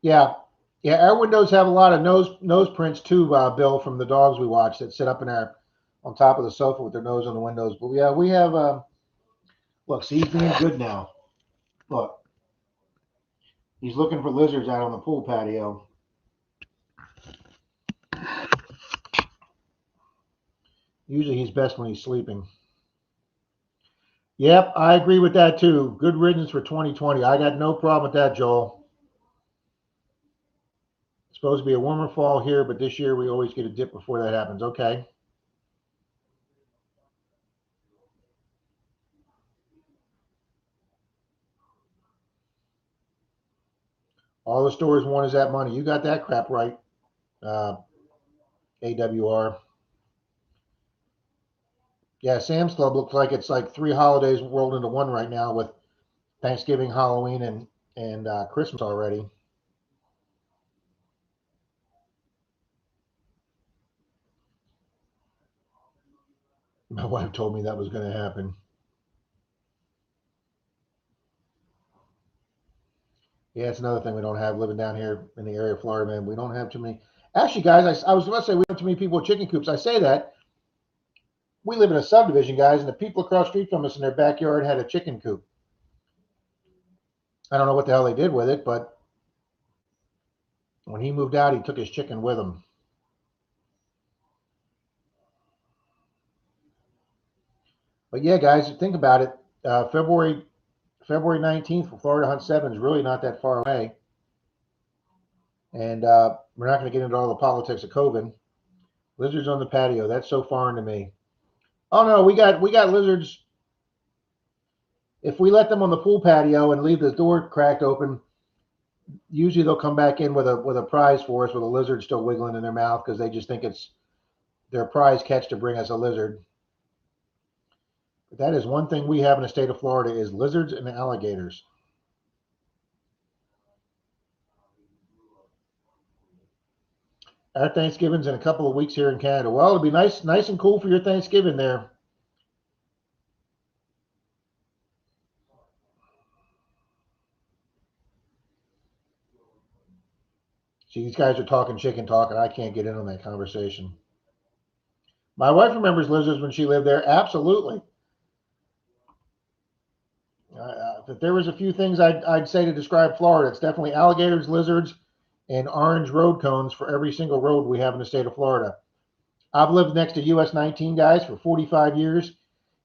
A: Yeah. Yeah, our windows have a lot of nose prints too, Bill, from the dogs we watch that sit up in our on top of the sofa with their nose on the windows. But yeah, we have look, see, he's being good now. Look. He's looking for lizards out on the pool patio. Usually he's best when he's sleeping. Yep, I agree with that too. Good riddance for 2020. I got no problem with that, Joel. It's supposed to be a warmer fall here, but this year we always get a dip before that happens. Okay. All the stores want is that money. You got that crap right, AWR. Yeah, Sam's Club looks like it's like 3 holidays rolled into one right now with Thanksgiving, Halloween, and Christmas already. My wife told me that was going to happen. Yeah, it's another thing we don't have living down here in the area of Florida, man. We don't have too many. Actually, guys, I was about to say we don't have too many people with chicken coops. I say that. We live in a subdivision, guys, and the people across the street from us in their backyard had a chicken coop. I don't know what the hell they did with it, but when he moved out, he took his chicken with him. But yeah, guys, think about it. February 19th for Florida Hunt 7 is really not that far away. And we're not going to get into all the politics of COVID. Lizards on the patio. That's so foreign to me. Oh no, we got lizards. If we let them on the pool patio and leave the door cracked open, usually they'll come back in with a prize for us with a lizard still wiggling in their mouth because they just think it's their prize catch to bring us a lizard. But that is one thing we have in the state of Florida is lizards and alligators. Our Thanksgiving's in a couple of weeks here in Canada. Well, it'll be nice and cool for your Thanksgiving there. See, these guys are talking chicken talk, and I can't get in on that conversation. My wife remembers lizards when she lived there. Absolutely. If there was a few things I'd say to describe Florida, it's definitely alligators, lizards, and orange road cones for every single road we have in the state of Florida. I've lived next to US 19, guys, for 45 years,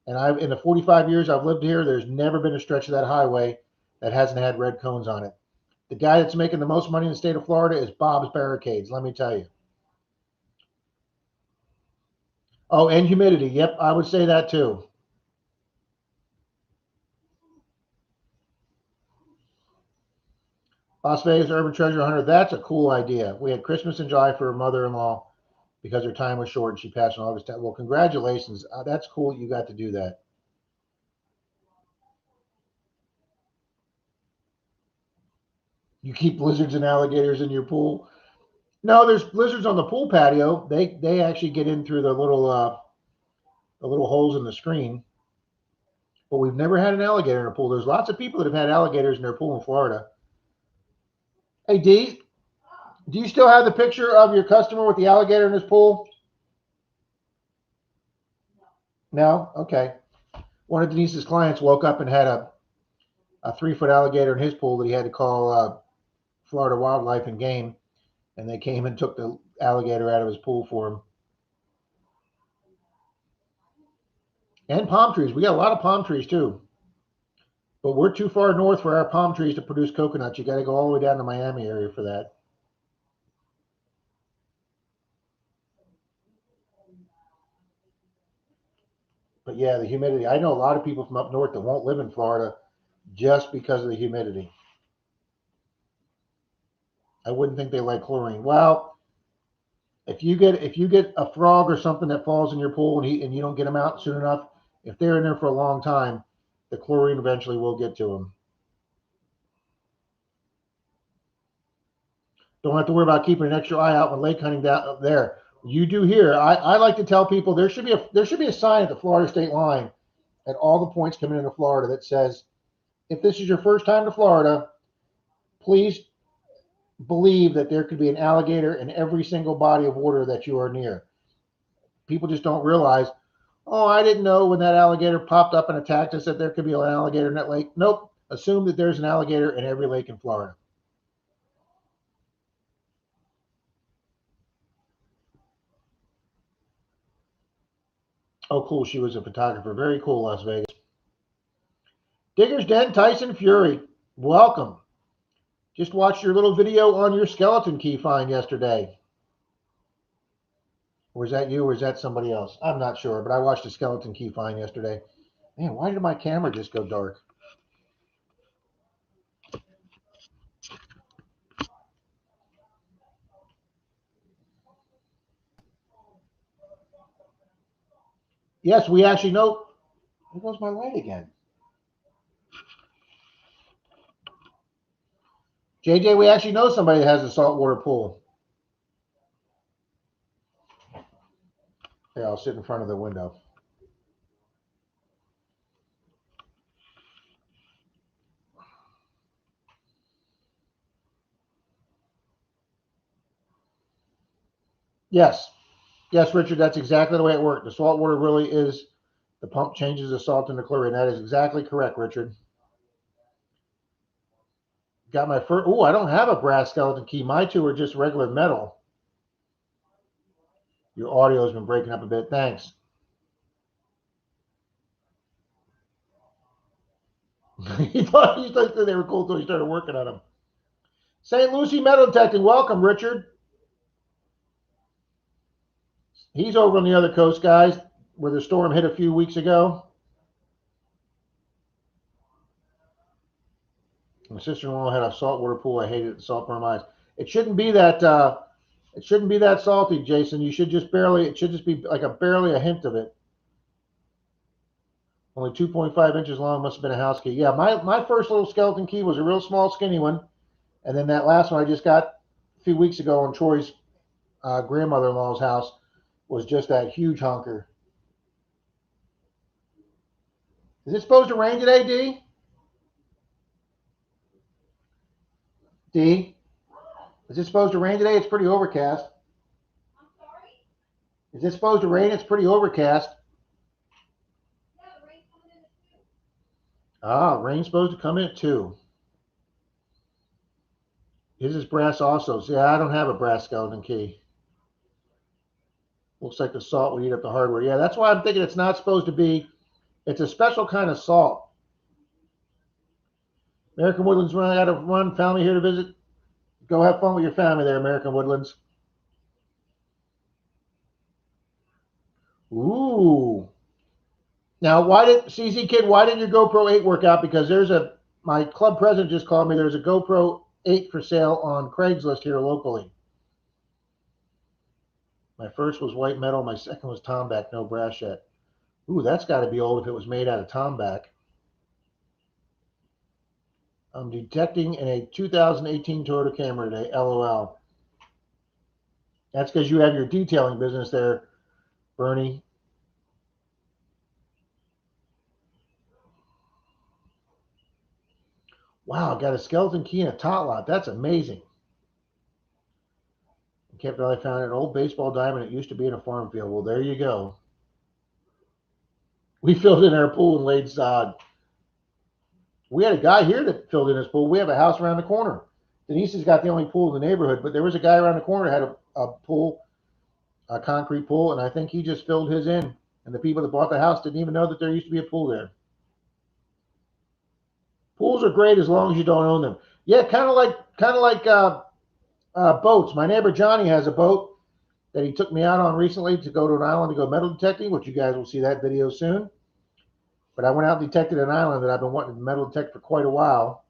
A: and in the 45 years I've lived here, there's never been a stretch of that highway that hasn't had red cones on it. The guy that's making the most money in the state of Florida is Bob's Barricades, let me tell you. Oh, and humidity. Yep, I would say that too. Las Vegas Urban Treasure Hunter, that's a cool idea. We had Christmas in July for her mother-in-law because her time was short and she passed in August. Well, congratulations. That's cool you got to do that. You keep lizards and alligators in your pool? No, there's lizards on the pool patio. They actually get in through the little holes in the screen. But we've never had an alligator in a pool. There's lots of people that have had alligators in their pool in Florida. Hey, D, do you still have the picture of your customer with the alligator in his pool? No? Okay. One of Denise's clients woke up and had a 3-foot alligator in his pool that he had to call Florida Wildlife and Game, and they came and took the alligator out of his pool for him. And palm trees. We got a lot of palm trees too. But we're too far north for our palm trees to produce coconuts. You got to go all the way down to Miami area for that. But yeah, the humidity. I know a lot of people from up north that won't live in Florida just because of the humidity. I wouldn't think they like chlorine. Well, if you get a frog or something that falls in your pool and you don't get them out soon enough, if they're in there for a long time, the chlorine eventually will get to them. Don't have to worry about keeping an extra eye out when lake hunting down there. You do here. I like to tell people there should be a sign at the Florida state line at all the points coming into Florida that says, if this is your first time to Florida, please believe that there could be an alligator in every single body of water that you are near. People just don't realize, oh, I didn't know when that alligator popped up and attacked us that there could be an alligator in that lake. Nope. Assume that there's an alligator in every lake in Florida. Oh, cool. She was a photographer. Very cool, Las Vegas. Digger's Den, Tyson Fury. Welcome. Just watched your little video on your skeleton key find yesterday. Or is that you or is that somebody else? I'm not sure, but I watched a skeleton key find yesterday. Man, why did my camera just go dark? Yes, we actually know. There goes my light again. JJ, we actually know somebody that has a saltwater pool. Here, I'll sit in front of the window. Yes. Yes, Richard, that's exactly the way it worked. The salt water really is, the pump changes the salt into chlorine. That is exactly correct, Richard. Got my first, oh, I don't have a brass skeleton key. My two are just regular metal. Your audio has been breaking up a bit. Thanks. he thought they were cool until he started working on them. St. Lucie Metal Detecting, welcome, Richard. He's over on the other coast, guys, where the storm hit a few weeks ago. My sister-in-law had a saltwater pool. I hated it. The salt burned my eyes. It shouldn't be that. It shouldn't be that salty, Jason. You should just barely. It should just be like barely a hint of it. Only 2.5 inches long. Must have been a house key. Yeah, my first little skeleton key was a real small, skinny one, and then that last one I just got a few weeks ago on Troy's grandmother-in-law's house was just that huge honker. Is it supposed to rain today, D? D? Is it supposed to rain today? It's pretty overcast.
B: I'm sorry?
A: Is it supposed to rain? It's pretty overcast.
B: Yeah, the rain's coming in at 2.
A: Ah, rain's supposed to come in at 2. His is brass also. See, I don't have a brass skeleton key. Looks like the salt will eat up the hardware. Yeah, that's why I'm thinking it's not supposed to be. It's a special kind of salt. American Woodlands run out of run. Family here to visit. Go have fun with your family there, American Woodlands. Ooh. Now, why did CZ Kid? Why didn't your GoPro 8 work out? Because my club president just called me. There's a GoPro 8 for sale on Craigslist here locally. My first was white metal. My second was Tomback, no brass yet. Ooh, that's got to be old if it was made out of Tomback. I'm detecting in a 2018 Toyota Camry today. LOL. That's because you have your detailing business there, Bernie. Wow, got a skeleton key and a tot lot. That's amazing. In Cape Valley, found an old baseball diamond. It used to be in a farm field. Well, there you go. We filled in our pool and laid sod. We had a guy here that filled in his pool. We have a house around the corner. Denise has got the only pool in the neighborhood, but there was a guy around the corner that had a pool, a concrete pool, and I think he just filled his in. And the people that bought the house didn't even know that there used to be a pool there. Pools are great as long as you don't own them. Yeah, kind of like boats. My neighbor Johnny has a boat that he took me out on recently to go to an island to go metal detecting, which you guys will see that video soon. But I went out and detected an island that I've been wanting to metal detect for quite a while.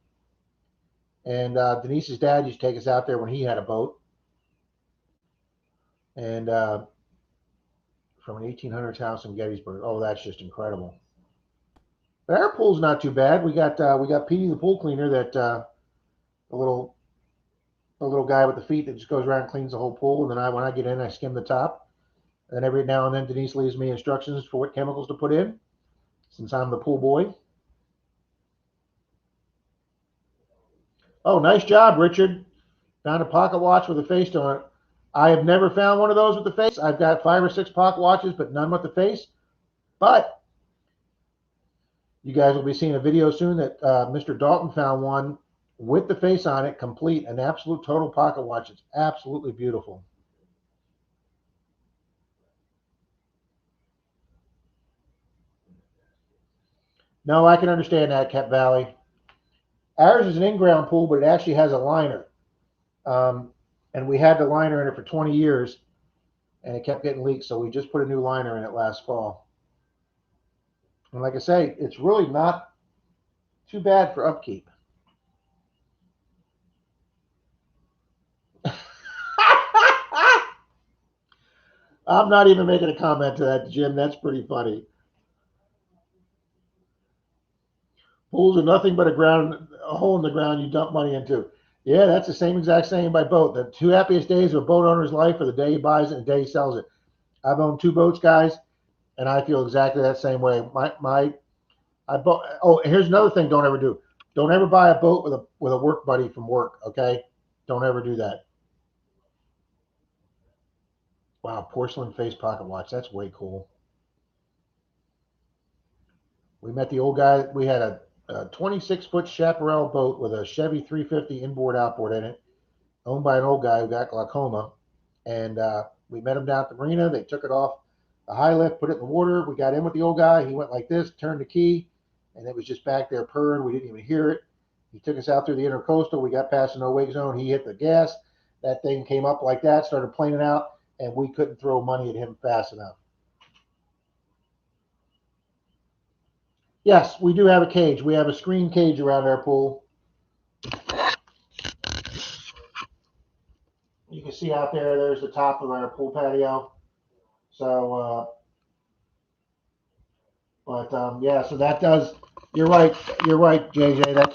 A: And Denise's dad used to take us out there when he had a boat. And from an 1800s house in Gettysburg. Oh, that's just incredible. But our pool's not too bad. We got Petey the pool cleaner, that the little guy with the feet that just goes around and cleans the whole pool. And then when I get in, I skim the top. And every now and then Denise leaves me instructions for what chemicals to put in, since I'm the pool boy. Oh, nice job, Richard. Found a pocket watch with a face on it. I have never found one of those with the face. I've got 5 or 6 pocket watches, but none with the face. But you guys will be seeing a video soon that Mr. Dalton found one with the face on it, complete, an absolute total pocket watch. It's absolutely beautiful. No, I can understand that, Cap Valley. Ours is an in-ground pool, but it actually has a liner. And we had the liner in it for 20 years, and it kept getting leaked, so we just put a new liner in it last fall. And like I say, it's really not too bad for upkeep. I'm not even making a comment to that, Jim. That's pretty funny. Pools are nothing but a hole in the ground you dump money into. Yeah, that's the same exact saying by boat. The 2 happiest days of a boat owner's life are the day he buys it and the day he sells it. I've owned 2 boats, guys, and I feel exactly that same way. I bought. Oh, here's another thing. Don't ever do. Don't ever buy a boat with a work buddy from work. Okay, don't ever do that. Wow, porcelain face pocket watch. That's way cool. We met the old guy. We had a 26-foot chaparral boat with a Chevy 350 inboard outboard in it, owned by an old guy who got glaucoma. And we met him down at the marina. They took it off the high lift, put it in the water. We got in with the old guy. He went like this, turned the key, and it was just back there purring. We didn't even hear it. He took us out through the intercoastal. We got past the no-wake zone. He hit the gas. That thing came up like that, started planing out, and we couldn't throw money at him fast enough. Yes, we do have a cage. We have a screen cage around our pool. You can see out there, there's the top of our pool patio. So, yeah, so that does, you're right, JJ. That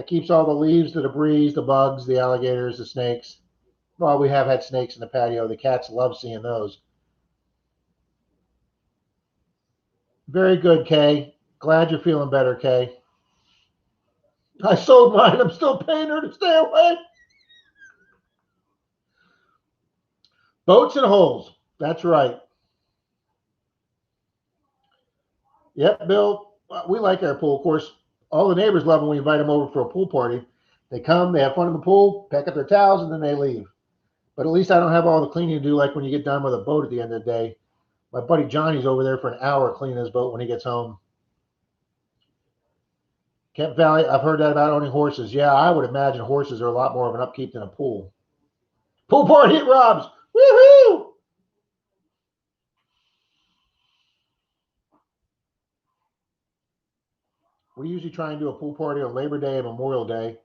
A: keeps all the leaves, the debris, the bugs, the alligators, the snakes. Well, we have had snakes in the patio. The cats love seeing those. Very good, Kay. Glad you're feeling better, Kay. I sold mine. I'm still paying her to stay away. Boats and holes. That's right. Yep, Bill. We like our pool. Of course, all the neighbors love when we invite them over for a pool party. They come, they have fun in the pool, pack up their towels, and then they leave. But at least I don't have all the cleaning to do like when you get done with a boat at the end of the day. My buddy Johnny's over there for an hour cleaning his boat when he gets home. Kent Valley, I've heard that about owning horses. Yeah, I would imagine horses are a lot more of an upkeep than a pool. Pool party at Rob's. Woohoo! We usually try and do a pool party on Labor Day and Memorial Day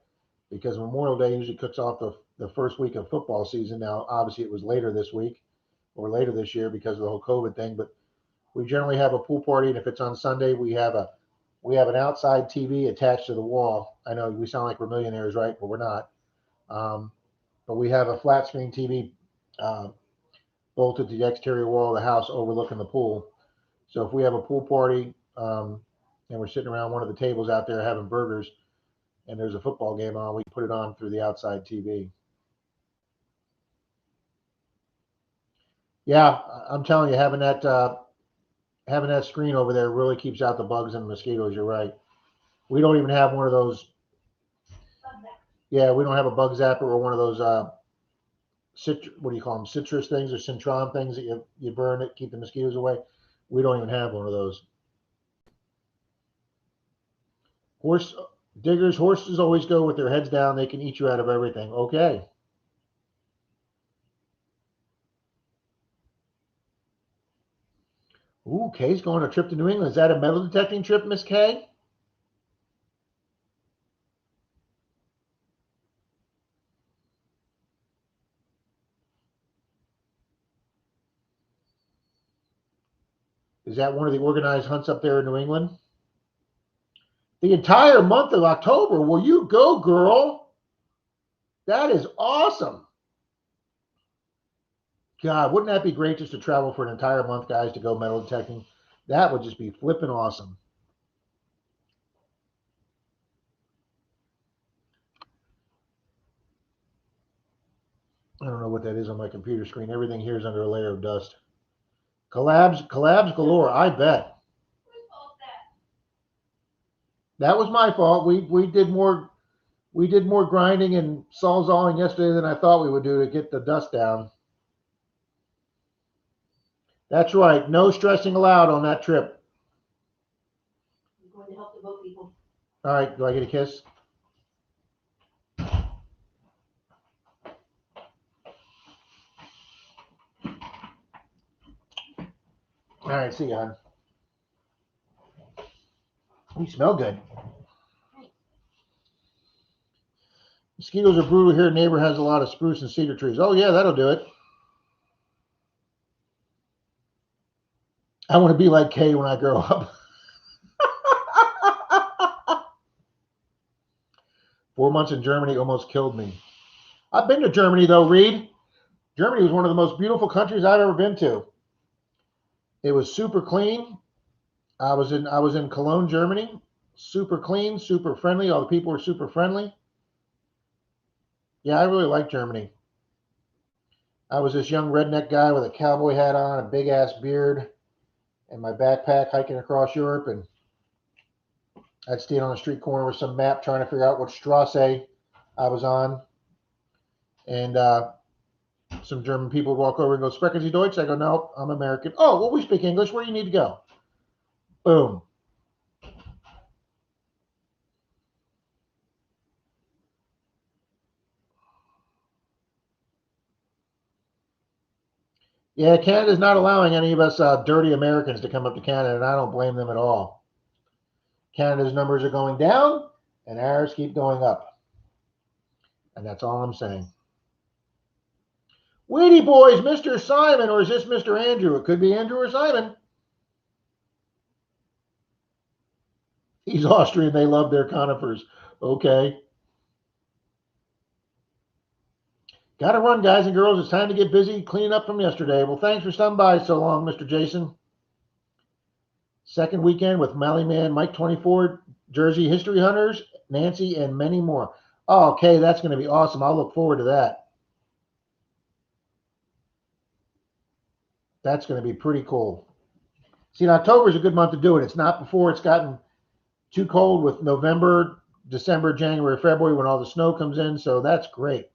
A: because Memorial Day usually cooks off the first week of football season. Now, obviously, it was later this week or later this year because of the whole COVID thing, but we generally have a pool party, and if it's on Sunday, we have an outside TV attached to the wall. I know we sound like we're millionaires, right? But we're not. But we have a flat screen TV uh, bolted to the exterior wall of the house overlooking the pool. So if we have a pool party and we're sitting around one of the tables out there having burgers and there's a football game on, we put it on through the outside TV. Yeah, I'm telling you, having that screen over there really keeps out the bugs and mosquitoes. You're right. We don't even have one of those. Yeah, we don't have a bug zapper or one of those what do you call them? Citrus things or Citron things that you burn it, keep the mosquitoes away. We don't even have one of those. Horses always go with their heads down. They can eat you out of everything. Okay. Ooh, Kay's going on a trip to New England. Is that a metal detecting trip, Miss Kay? Is that one of the organized hunts up there in New England? The entire month of October. Will you go, girl? That is awesome. God, wouldn't that be great just to travel for an entire month, guys, to go metal detecting? That would just be flipping awesome. I don't know what that is on my computer screen. Everything here is under a layer of dust. Collabs galore, I bet. That was my fault. We did more grinding and sawzalling yesterday than I thought we would do to get the dust down. That's right. No stressing allowed on that trip.
B: I'm going to help the boat people.
A: All right. Do I get a kiss? All right. See you, hon. You smell good. Mosquitoes are brutal here. Neighbor has a lot of spruce and cedar trees. Oh, yeah, that'll do it. I want to be like Kay when I grow up. 4 months in Germany almost killed me. I've been to Germany, though, Reed. Germany was one of the most beautiful countries I've ever been to. It was super clean. I was in Cologne, Germany. Super clean, super friendly. All the people were super friendly. Yeah, I really like Germany. I was this young redneck guy with a cowboy hat on, a big ass beard, and my backpack hiking across Europe. And I'd stand on a street corner with some map trying to figure out what Strasse I was on. And some German people would walk over and go, Sprechen Sie Deutsch? I go, no, I'm American. Oh, well, we speak English. Where do you need to go? Boom. Yeah, Canada's not allowing any of us dirty Americans to come up to Canada, and I don't blame them at all. Canada's numbers are going down, and ours keep going up. And that's all I'm saying. Weedy boys, Mr. Simon, or is this Mr. Andrew? It could be Andrew or Simon. He's Austrian. They love their conifers. Okay. Got to run, guys and girls. It's time to get busy cleaning up from yesterday. Well, thanks for stopping by so long, Mr. Jason. Second weekend with Mally Man, Mike 24, Jersey History Hunters, Nancy, and many more. Oh, okay, that's going to be awesome. I'll look forward to that. That's going to be pretty cool. See, October is a good month to do it. It's not before it's gotten too cold with November, December, January, February when all the snow comes in. So that's great.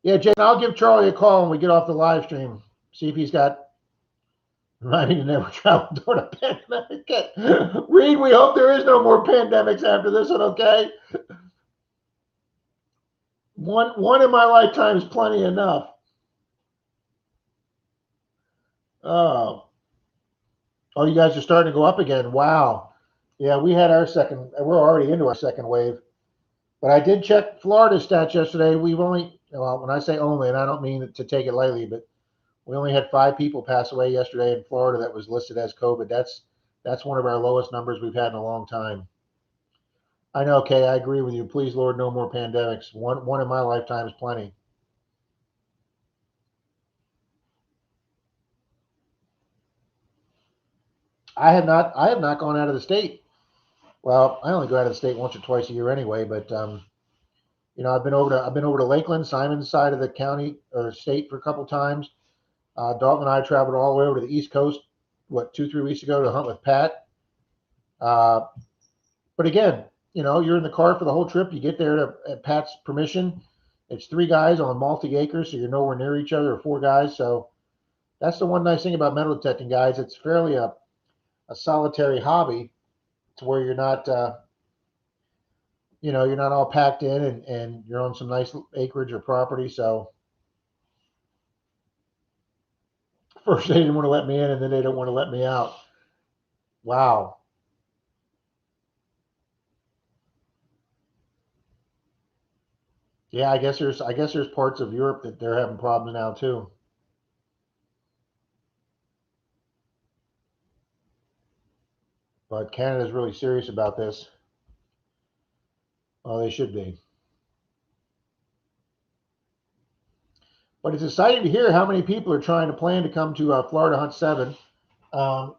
A: Yeah, Jane, I'll give Charlie a call when we get off the live stream. See if he's got reminding to never travel during a pandemic. Reed, we hope there is no more pandemics after this one, okay? One in my lifetime is plenty enough. Oh, you guys are starting to go up again. Wow. Yeah, we had our second. We're already into our second wave. But I did check Florida stats yesterday. We've only, well, when I say only, and I don't mean to take it lightly, but we only had 5 people pass away yesterday in Florida that was listed as COVID. That's one of our lowest numbers we've had in a long time. I know, Kay, I agree with you. Please, Lord, no more pandemics. One in my lifetime is plenty. I have not gone out of the state. Well, I only go out of the state once or twice a year anyway, but I've been over to Lakeland, Simon's side of the county or state for a couple times. Dalton and I traveled all the way over to the East Coast, 2-3 weeks ago to hunt with Pat. But again, you're in the car for the whole trip. You get there at Pat's permission. It's 3 guys on multi-acres, so you're nowhere near each other, or 4 guys. So that's the one nice thing about metal detecting, guys. It's fairly a solitary hobby, to where you're not, you're not all packed in, and you're on some nice acreage or property. So first they didn't want to let me in, and then they don't want to let me out. Wow. Yeah, I guess there's parts of Europe that they're having problems now too. But Canada's really serious about this. Oh, they should be. But it's exciting to hear how many people are trying to plan to come to Florida Hunt 7. Um,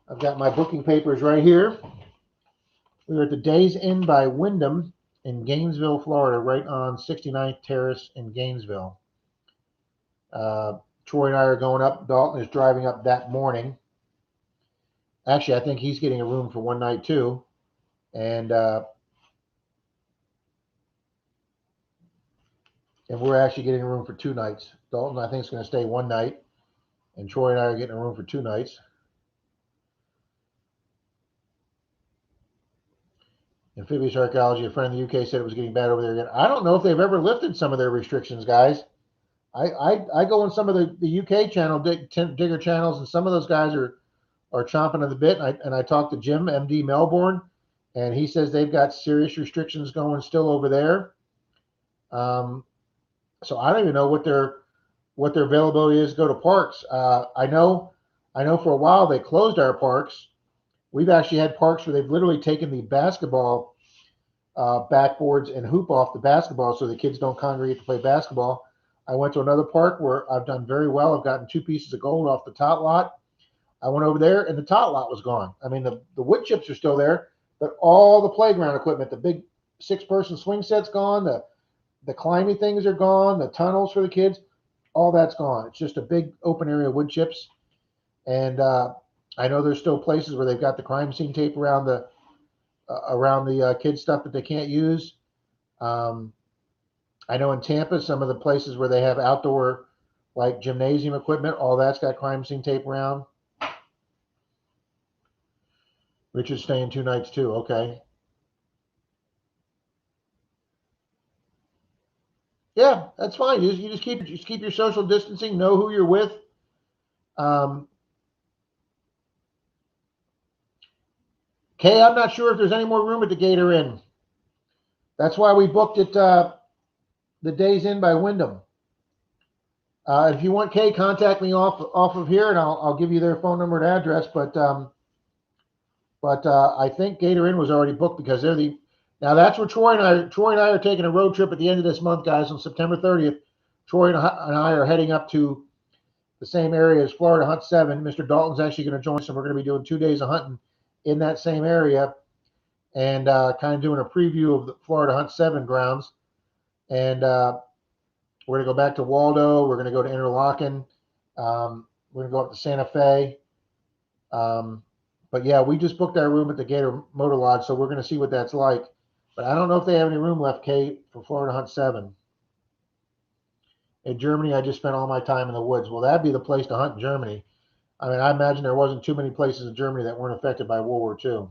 A: I've got my booking papers right here. We were at the Days Inn by Wyndham in Gainesville, Florida, right on 69th Terrace in Gainesville. Troy and I are going up. Dalton is driving up that morning. Actually, I think he's getting a room for one night too. And we're actually getting a room for 2 nights. Dalton, I think, is going to stay one night. And Troy and I are getting a room for 2 nights. Amphibious archaeology, a friend in the UK said it was getting bad over there again. I don't know if they've ever lifted some of their restrictions, guys. I go on some of the UK channel, digger channels, and some of those guys are chomping at the bit. And I talked to Jim, MD Melbourne, and he says they've got serious restrictions going still over there. So I don't even know what their availability is to go to parks. I know for a while they closed our parks. We've actually had parks where they've literally taken the basketball backboards and hoop off the basketball so the kids don't congregate to play basketball. I went to another park where I've done very well. I've gotten 2 pieces of gold off the tot lot. I went over there and the tot lot was gone. I mean, the wood chips are still there, but all the playground equipment, the big 6-person swing set's gone. The climbing things are gone. The tunnels for the kids, all that's gone. It's just a big open area of wood chips. And I know there's still places where they've got the crime scene tape around the kids stuff that they can't use. I know in Tampa, some of the places where they have outdoor, like gymnasium equipment, all that's got crime scene tape around. Richard's staying 2 nights too. Okay. Yeah, that's fine. You just keep your social distancing. Know who you're with. Kay, I'm not sure if there's any more room at the Gator Inn. That's why we booked it the Days Inn by Wyndham. If you want Kay, contact me off of here, and I'll give you their phone number and address. But I think Gator Inn was already booked because they're the. Now that's where Troy and I are taking a road trip at the end of this month, guys, on September 30th. Troy and I are heading up to the same area as Florida Hunt 7. Mr. Dalton's actually going to join us, and we're going to be doing 2 days of hunting in that same area. and kind of doing a preview of the Florida Hunt 7 grounds. And we're going to go back to Waldo. We're going to go to Interlaken. We're going to go up to Santa Fe. But yeah, we just booked our room at the Gator Motor Lodge, so we're going to see what that's like. But I don't know if they have any room left, Kate, for Florida Hunt 7. In Germany, I just spent all my time in the woods. Well, that'd be the place to hunt in Germany. I mean, I imagine there wasn't too many places in Germany that weren't affected by World War II.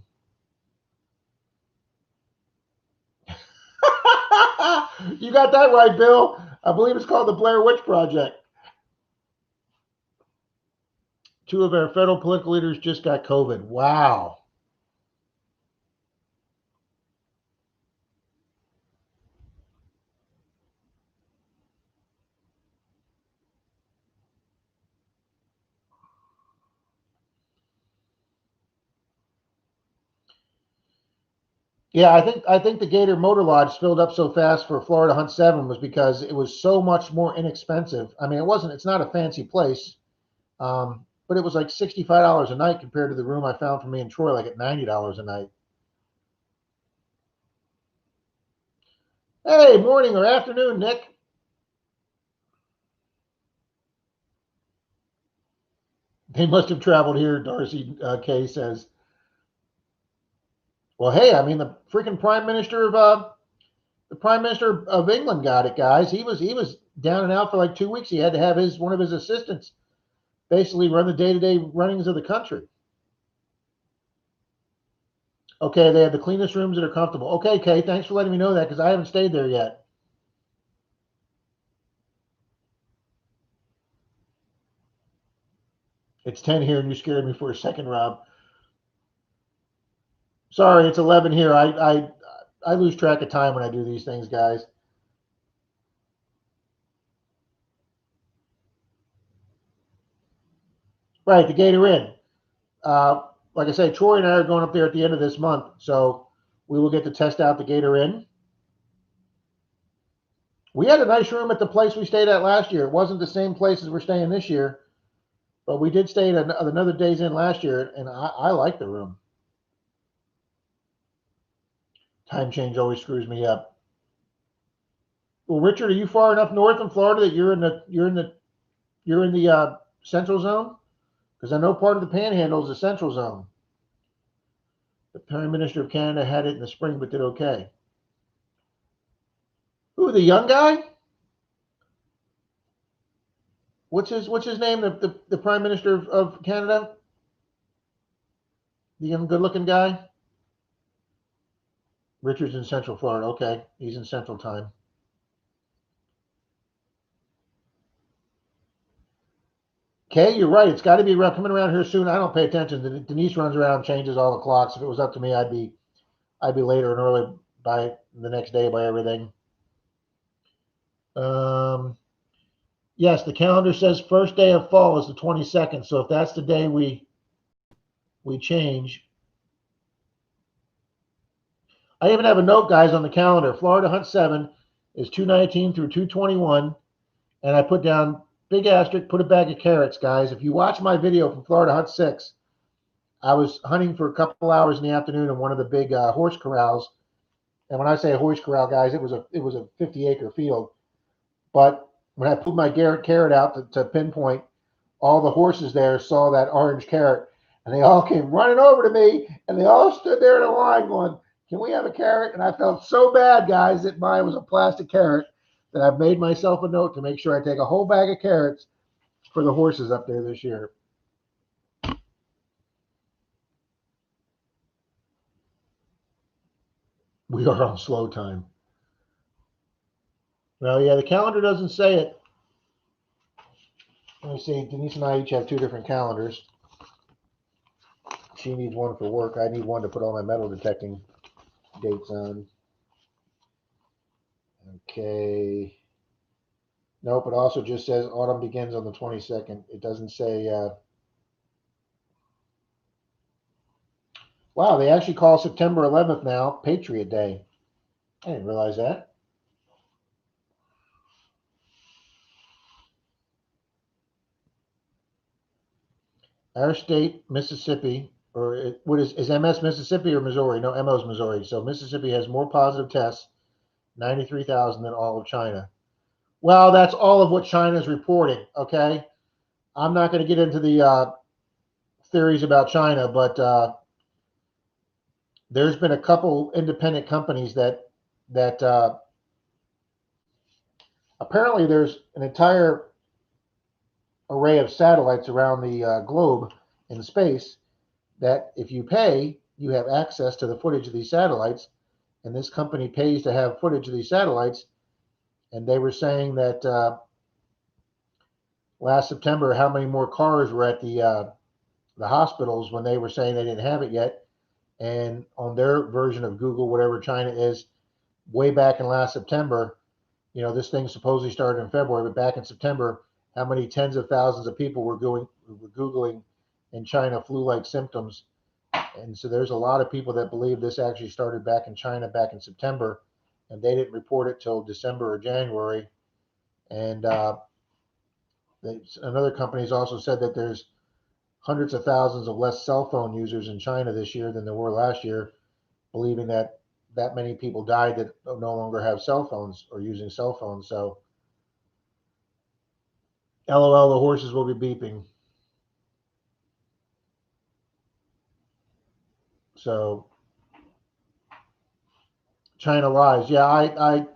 A: You got that right, Bill. I believe it's called the Blair Witch Project. 2 of our federal political leaders just got COVID. Wow. Yeah, I think the Gator Motor Lodge filled up so fast for Florida Hunt 7 was because it was so much more inexpensive. I mean, it's not a fancy place, but it was like $65 a night compared to the room I found for me in Troy, like at $90 a night. Hey, morning or afternoon, Nick. They must have traveled here, Darcy Kay says. Well, hey, I mean the freaking Prime Minister of England got it, guys. He was down and out for like 2 weeks. He had to have one of his assistants basically run the day-to-day runnings of the country. Okay, they have the cleanest rooms that are comfortable. Okay, Kay, thanks for letting me know that because I haven't stayed there yet. It's 10 here and you scared me for a second, Rob. Sorry, it's 11 here. I lose track of time when I do these things, guys. Right, the Gator Inn. Like I say, Troy and I are going up there at the end of this month, so we will get to test out the Gator Inn. We had a nice room at the place we stayed at last year. It wasn't the same place as we're staying this year, but we did stay at another Days Inn last year, and I like the room. Time change always screws me up. Well, Richard, are you far enough north in Florida that you're in the central zone? Because I know part of the Panhandle is the central zone. The Prime Minister of Canada had it in the spring, but did okay. Who, the young guy? What's his name? The Prime Minister of Canada? The young, good-looking guy? Richard's in Central Florida. Okay, he's in Central Time. Okay, you're right. It's got to be coming around here soon. I don't pay attention. Denise runs around, changes all the clocks. If it was up to me, I'd be later and early by the next day by everything. Yes, the calendar says first day of fall is the 22nd. So if that's the day we change. I even have a note, guys, on the calendar. Florida Hunt 7 is 219 through 221. And I put down big asterisk, put a bag of carrots, guys. If you watch my video from Florida Hunt 6, I was hunting for a couple hours in the afternoon in one of the big horse corrals. And when I say a horse corral, guys, it was a 50-acre field. But when I pulled my carrot out to pinpoint, all the horses there saw that orange carrot, and they all came running over to me, and they all stood there in a line going, "Can we have a carrot?" And I felt so bad, guys, that mine was a plastic carrot, that I've made myself a note to make sure I take a whole bag of carrots for the horses up there this year. We are on slow time. Well, yeah, the calendar doesn't say it. Let me see. Denise and I each have 2 different calendars. She needs one for work. I need one to put all my metal detecting dates on. Okay. Nope, it also just says autumn begins on the 22nd. It doesn't say. Wow, they actually call September 11th now Patriot Day. I didn't realize that. Our state, Mississippi, what is MS Mississippi or Missouri? No, MO is Missouri. So Mississippi has more positive tests, 93,000, than all of China. Well, that's all of what China is reporting. Okay, I'm not going to get into the theories about China, but there's been a couple independent companies that apparently there's an entire array of satellites around the globe in space that if you pay, you have access to the footage of these satellites. And this company pays to have footage of these satellites. And they were saying that last September, how many more cars were at the hospitals when they were saying they didn't have it yet. And on their version of Google, whatever China is, way back in last September, this thing supposedly started in February, but back in September, how many tens of thousands of people were Googling in China flu-like symptoms. And so there's a lot of people that believe this actually started back in China back in September, and they didn't report it till December or January. And another company has also said that there's hundreds of thousands of less cell phone users in China this year than there were last year, believing that many people died that no longer have cell phones or using cell phones. So, LOL, the horses will be beeping. So, China lies. Yeah, I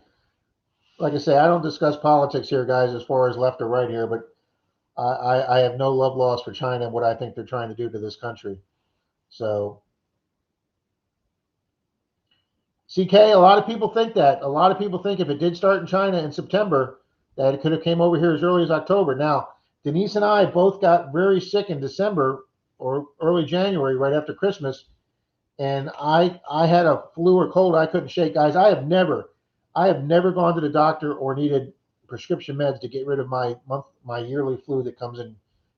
A: like I say, I don't discuss politics here, guys, as far as left or right here, but I have no love lost for China and what I think they're trying to do to this country. So, CK, a lot of people think that. A lot of people think if it did start in China in September, that it could have came over here as early as October. Now, Denise and I both got very sick in December or early January, right after Christmas, and I had a flu or cold I couldn't shake. Guys, I have never gone to the doctor or needed prescription meds to get rid of my yearly flu that comes in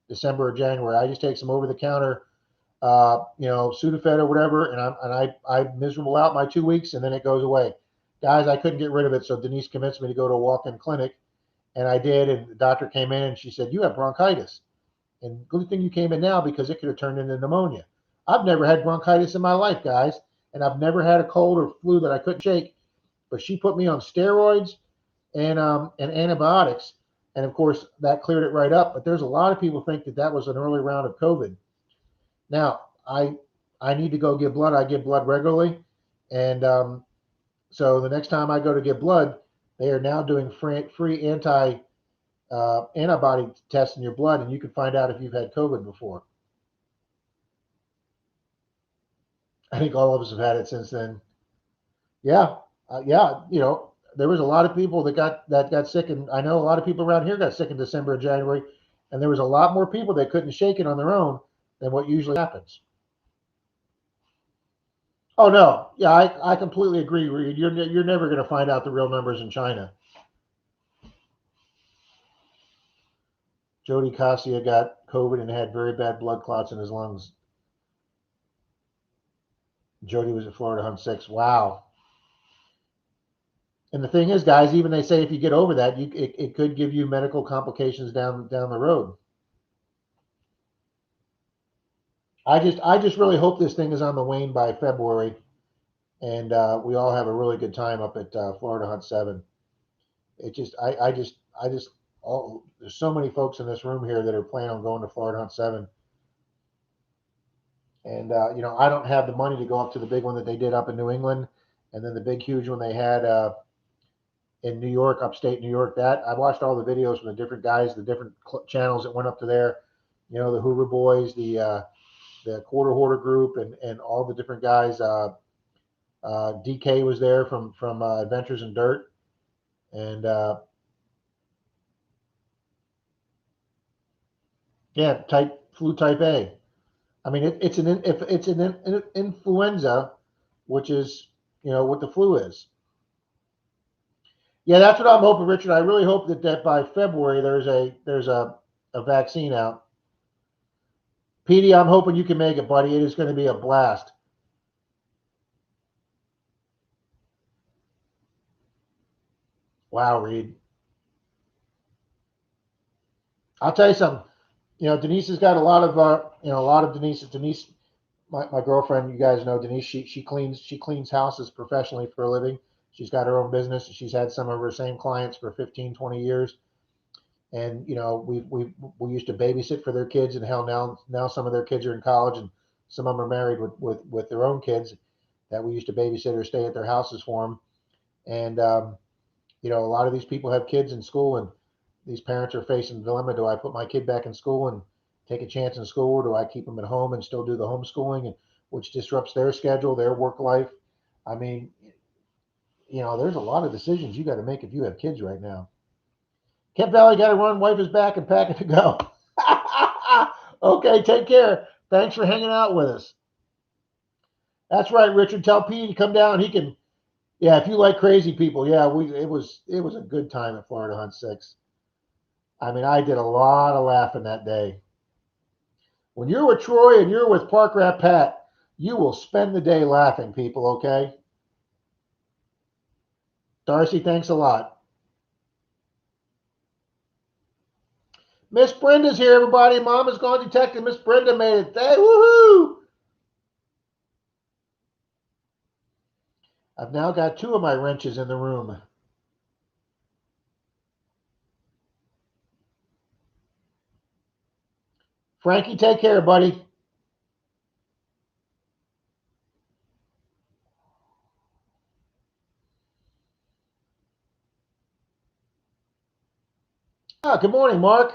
A: December or January. I just take some over the counter Sudafed or whatever, and I'm miserable out my 2 weeks, and then it goes away. Guys, I couldn't get rid of it, so Denise convinced me to go to a walk-in clinic, and I did, and the doctor came in, and she said, you have bronchitis, and good thing you came in now because it could have turned into pneumonia. I've never had bronchitis in my life, guys, and I've never had a cold or flu that I couldn't shake, but she put me on steroids and antibiotics, and of course, that cleared it right up, but there's a lot of people think that was an early round of COVID. Now, I need to go give blood. I give blood regularly. And so the next time I go to give blood, they are now doing free antibody tests in your blood, and you can find out if you've had COVID before. I think all of us have had it since then. Yeah. There was a lot of people that got sick, and I know a lot of people around here got sick in December and January, and there was a lot more people that couldn't shake it on their own than what usually happens. Oh no, yeah, I completely agree, Reed. You're never going to find out the real numbers in China. Jody Cassia got COVID and had very bad blood clots in his lungs. Jody was at Florida Hunt 6. Wow. And the thing is, guys, even they say if you get over that, it could give you medical complications down the road. I just really hope this thing is on the wane by February, and we all have a really good time up at Florida Hunt 7. There's so many folks in this room here that are planning on going to Florida Hunt 7. And, I don't have the money to go up to the big one that they did up in New England, and then the big, huge one they had in New York, upstate New York. That I watched all the videos from the different guys, the different channels that went up to there, the Hoover Boys, the Quarter Hoarder group, and all the different guys. DK was there from Adventures in Dirt, and flu type A. I mean, it's an influenza, which is what the flu is. Yeah, that's what I'm hoping, Richard. I really hope that by February there's a vaccine out. Petey, I'm hoping you can make it, buddy. It is going to be a blast. Wow, Reed. I'll tell you something. Denise has got a lot of Denise. my girlfriend, you guys know Denise, she cleans houses professionally for a living. She's got her own business. She's had some of her same clients for 15, 20 years. And we used to babysit for their kids, and hell, now some of their kids are in college, and some of them are married with their own kids that we used to babysit or stay at their houses for them. And a lot of these people have kids in school, and these parents are facing the dilemma: do I put my kid back in school and take a chance in school, or do I keep them at home and still do the homeschooling, and which disrupts their schedule, their work life? I mean, there's a lot of decisions you got to make if you have kids right now. Kent Valley, got to run. Wife is back and packing to go. Okay, take care. Thanks for hanging out with us. That's right, Richard. Tell P to come down. He can. Yeah, if you like crazy people, yeah, it was a good time at Florida Hunt 6. I mean, I did a lot of laughing that day. When you're with Troy and you're with Park Rat Pat, you will spend the day laughing, people, okay? Darcy, thanks a lot. Miss Brenda's here, everybody. Mom has gone detective. Miss Brenda made it. Hey, woohoo! I've now got 2 of my wrenches in the room. Frankie, take care, buddy. Good morning, Mark.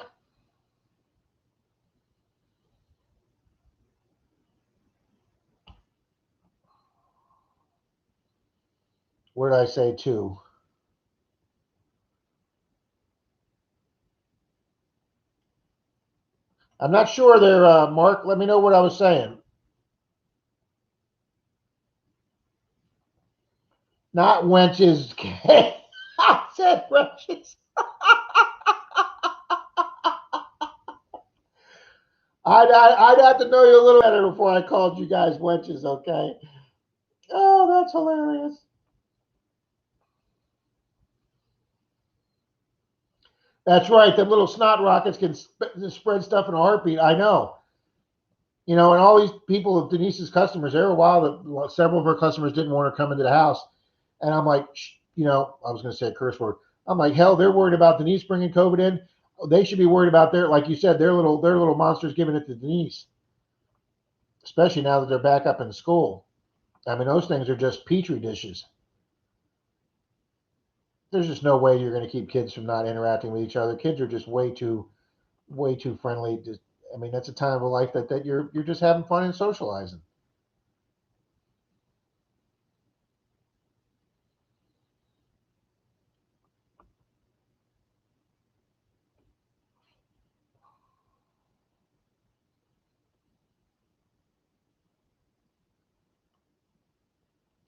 A: What did I say, 2? I'm not sure there, Mark. Let me know what I was saying. Not wenches. I said wrenches. I'd have to know you a little better before I called you guys wenches, okay? Oh, that's hilarious. That's right. Them little snot rockets can spread stuff in a heartbeat. I know. And all these people of Denise's customers, there were a while that several of her customers didn't want her coming to the house. And I'm like, I was going to say a curse word. I'm like, hell, they're worried about Denise bringing COVID in. They should be worried about like you said, their little monsters giving it to Denise, especially now that they're back up in school. I mean, those things are just petri dishes. There's just no way you're going to keep kids from not interacting with each other. Kids are just way too friendly. I mean, that's a time of life that you're just having fun and socializing.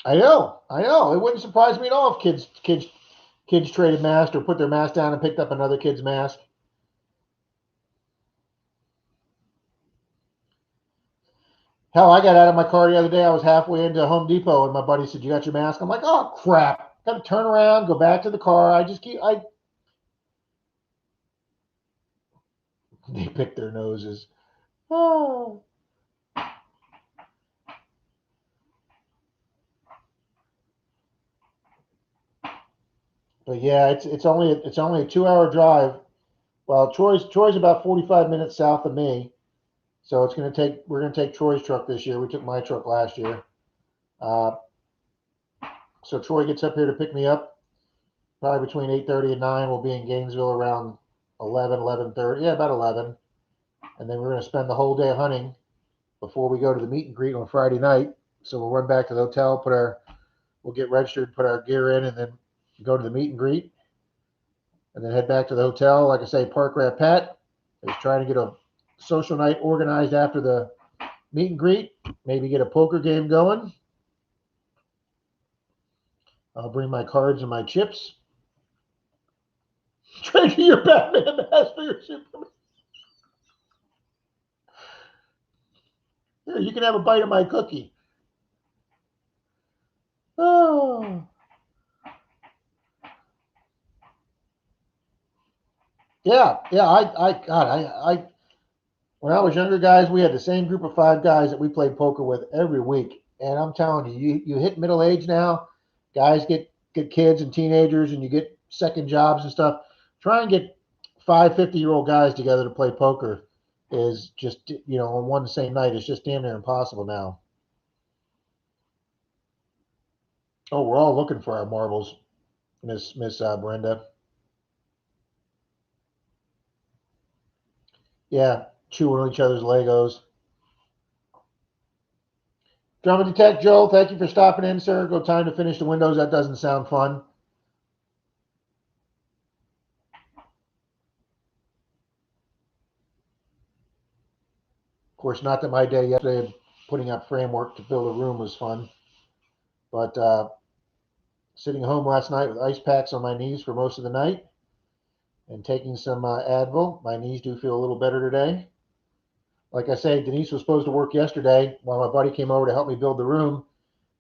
A: I know. It wouldn't surprise me at all if kids traded masks or put their mask down and picked up another kid's mask. Hell, I got out of my car the other day. I was halfway into Home Depot, and my buddy said, "You got your mask?" I'm like, "Oh crap! Got to turn around, go back to the car." They pick their noses. Oh. But yeah, it's only a 2-hour drive. Well, Troy's about 45 minutes south of me, so we're gonna take Troy's truck this year. We took my truck last year. Uh, so Troy gets up here to pick me up probably between 8:30 and 9. We'll be in Gainesville around 11:30. Yeah, about 11. And then we're going to spend the whole day hunting before we go to the meet and greet on Friday night. So we'll run back to the hotel, we'll get registered, put our gear in, and then go to the meet and greet, and then head back to the hotel. Like I say, Park Rat Pat is trying to get a social night organized after the meet and greet. Maybe get a poker game going. I'll bring my cards and my chips. Trade your Batman mask for your Superman. Here, you can have a bite of my cookie. Oh. Yeah. God, When I was younger, guys, we had the same group of 5 guys that we played poker with every week. And I'm telling you, you hit middle age now, guys get kids and teenagers, and you get second jobs and stuff. Try and get 5 50-year-old guys together to play poker is just, on one same night. It's just damn near impossible now. Oh, we're all looking for our marbles, Miss Brenda. Yeah, chewing on each other's Legos. Drum and Detect, Joel, thank you for stopping in, sir. Go time to finish the windows. That doesn't sound fun. Of course, not that my day yesterday of putting up framework to fill the room was fun, but sitting home last night with ice packs on my knees for most of the night and taking some Advil. My knees do feel a little better today. Like I say, Denise was supposed to work yesterday while my buddy came over to help me build the room.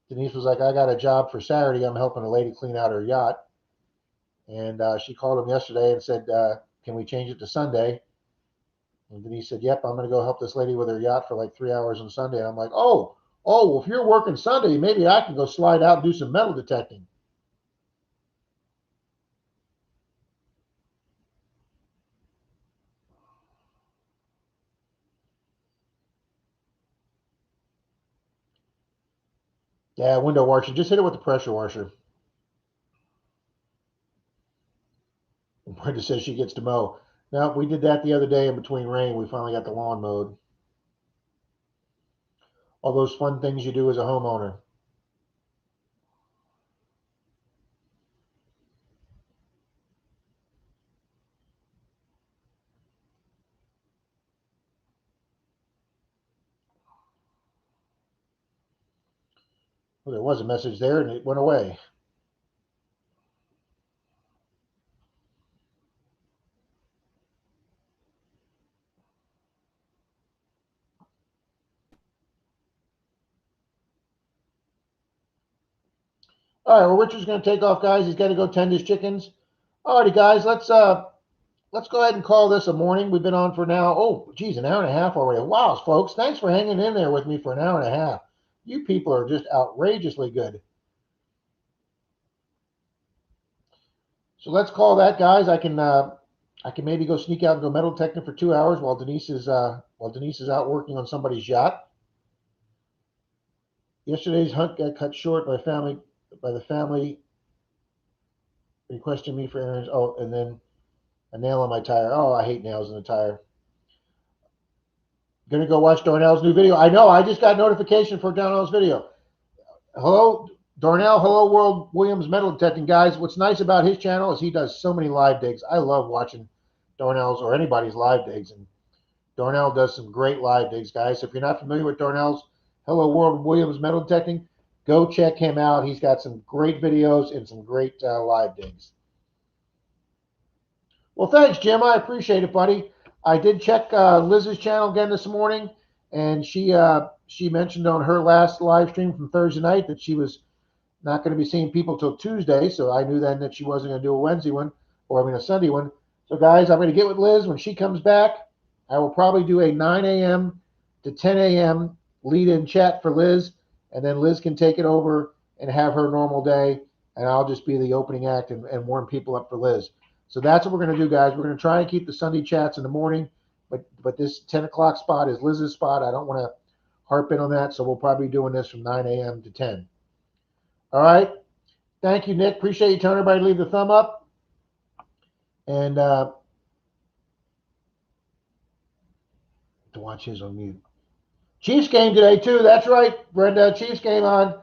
A: Denise was like, I got a job for Saturday. I'm helping a lady clean out her yacht. And she called him yesterday and said, can we change it to Sunday? And Denise said, yep, I'm going to go help this lady with her yacht for like 3 hours on Sunday. And I'm like, oh, well, if you're working Sunday, maybe I can go slide out and do some metal detecting. Yeah, window washer. Just hit it with the pressure washer. Brenda says she gets to mow. Now, we did that the other day in between rain. We finally got the lawn mowed. All those fun things you do as a homeowner. Well, there was a message there and it went away. All right, well, Richard's going to take off, guys. He's got to go tend his chickens. All righty, guys, let's go ahead and call this a morning. We've been on for now, oh, geez, an hour and a half already. Wow, folks, thanks for hanging in there with me for an hour and a half. You people are just outrageously good. So let's call that, guys. I can maybe go sneak out and go metal detecting for 2 hours while Denise is out working on somebody's yacht. Yesterday's hunt got cut short by the family requesting me for errands. Oh, and then a nail on my tire. Oh, I hate nails in the tire. Gonna go watch Darnell's new video. I know. I just got notification for Darnell's video. Hello, Darnell. Hello, World Williams Metal Detecting, guys. What's nice about his channel is he does so many live digs. I love watching Darnell's or anybody's live digs, and Darnell does some great live digs, guys. So if you're not familiar with Darnell's Hello World Williams Metal Detecting, go check him out. He's got some great videos and some great live digs. Well, thanks, Jim. I appreciate it, buddy. I did check Liz's channel again this morning, and she mentioned on her last live stream from Thursday night that she was not going to be seeing people till Tuesday. So I knew then that she wasn't going to do a Wednesday one, a Sunday one. So, guys, I'm going to get with Liz when she comes back. I will probably do a 9 a.m. to 10 a.m. lead-in chat for Liz, and then Liz can take it over and have her normal day, and I'll just be the opening act and warm people up for Liz. So that's what we're going to do, guys. We're going to try and keep the Sunday chats in the morning, but this 10 o'clock spot is Liz's spot. I don't want to harp in on that, so we'll probably be doing this from 9 a.m. to 10. All right. Thank you, Nick. Appreciate you telling everybody to leave the thumb up. And to watch his on mute. Chiefs game today, too. That's right, Brenda. Chiefs game on.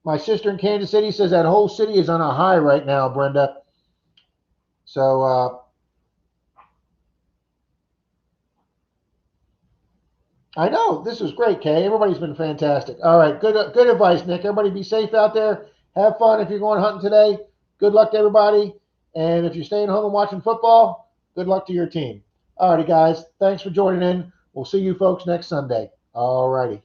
A: My sister in Kansas City says that whole city is on a high right now, Brenda. So I know. This is great, Kay. Everybody's been fantastic. All right. Good advice, Nick. Everybody be safe out there. Have fun if you're going hunting today. Good luck to everybody. And if you're staying home and watching football, good luck to your team. All righty, guys. Thanks for joining in. We'll see you folks next Sunday. All righty.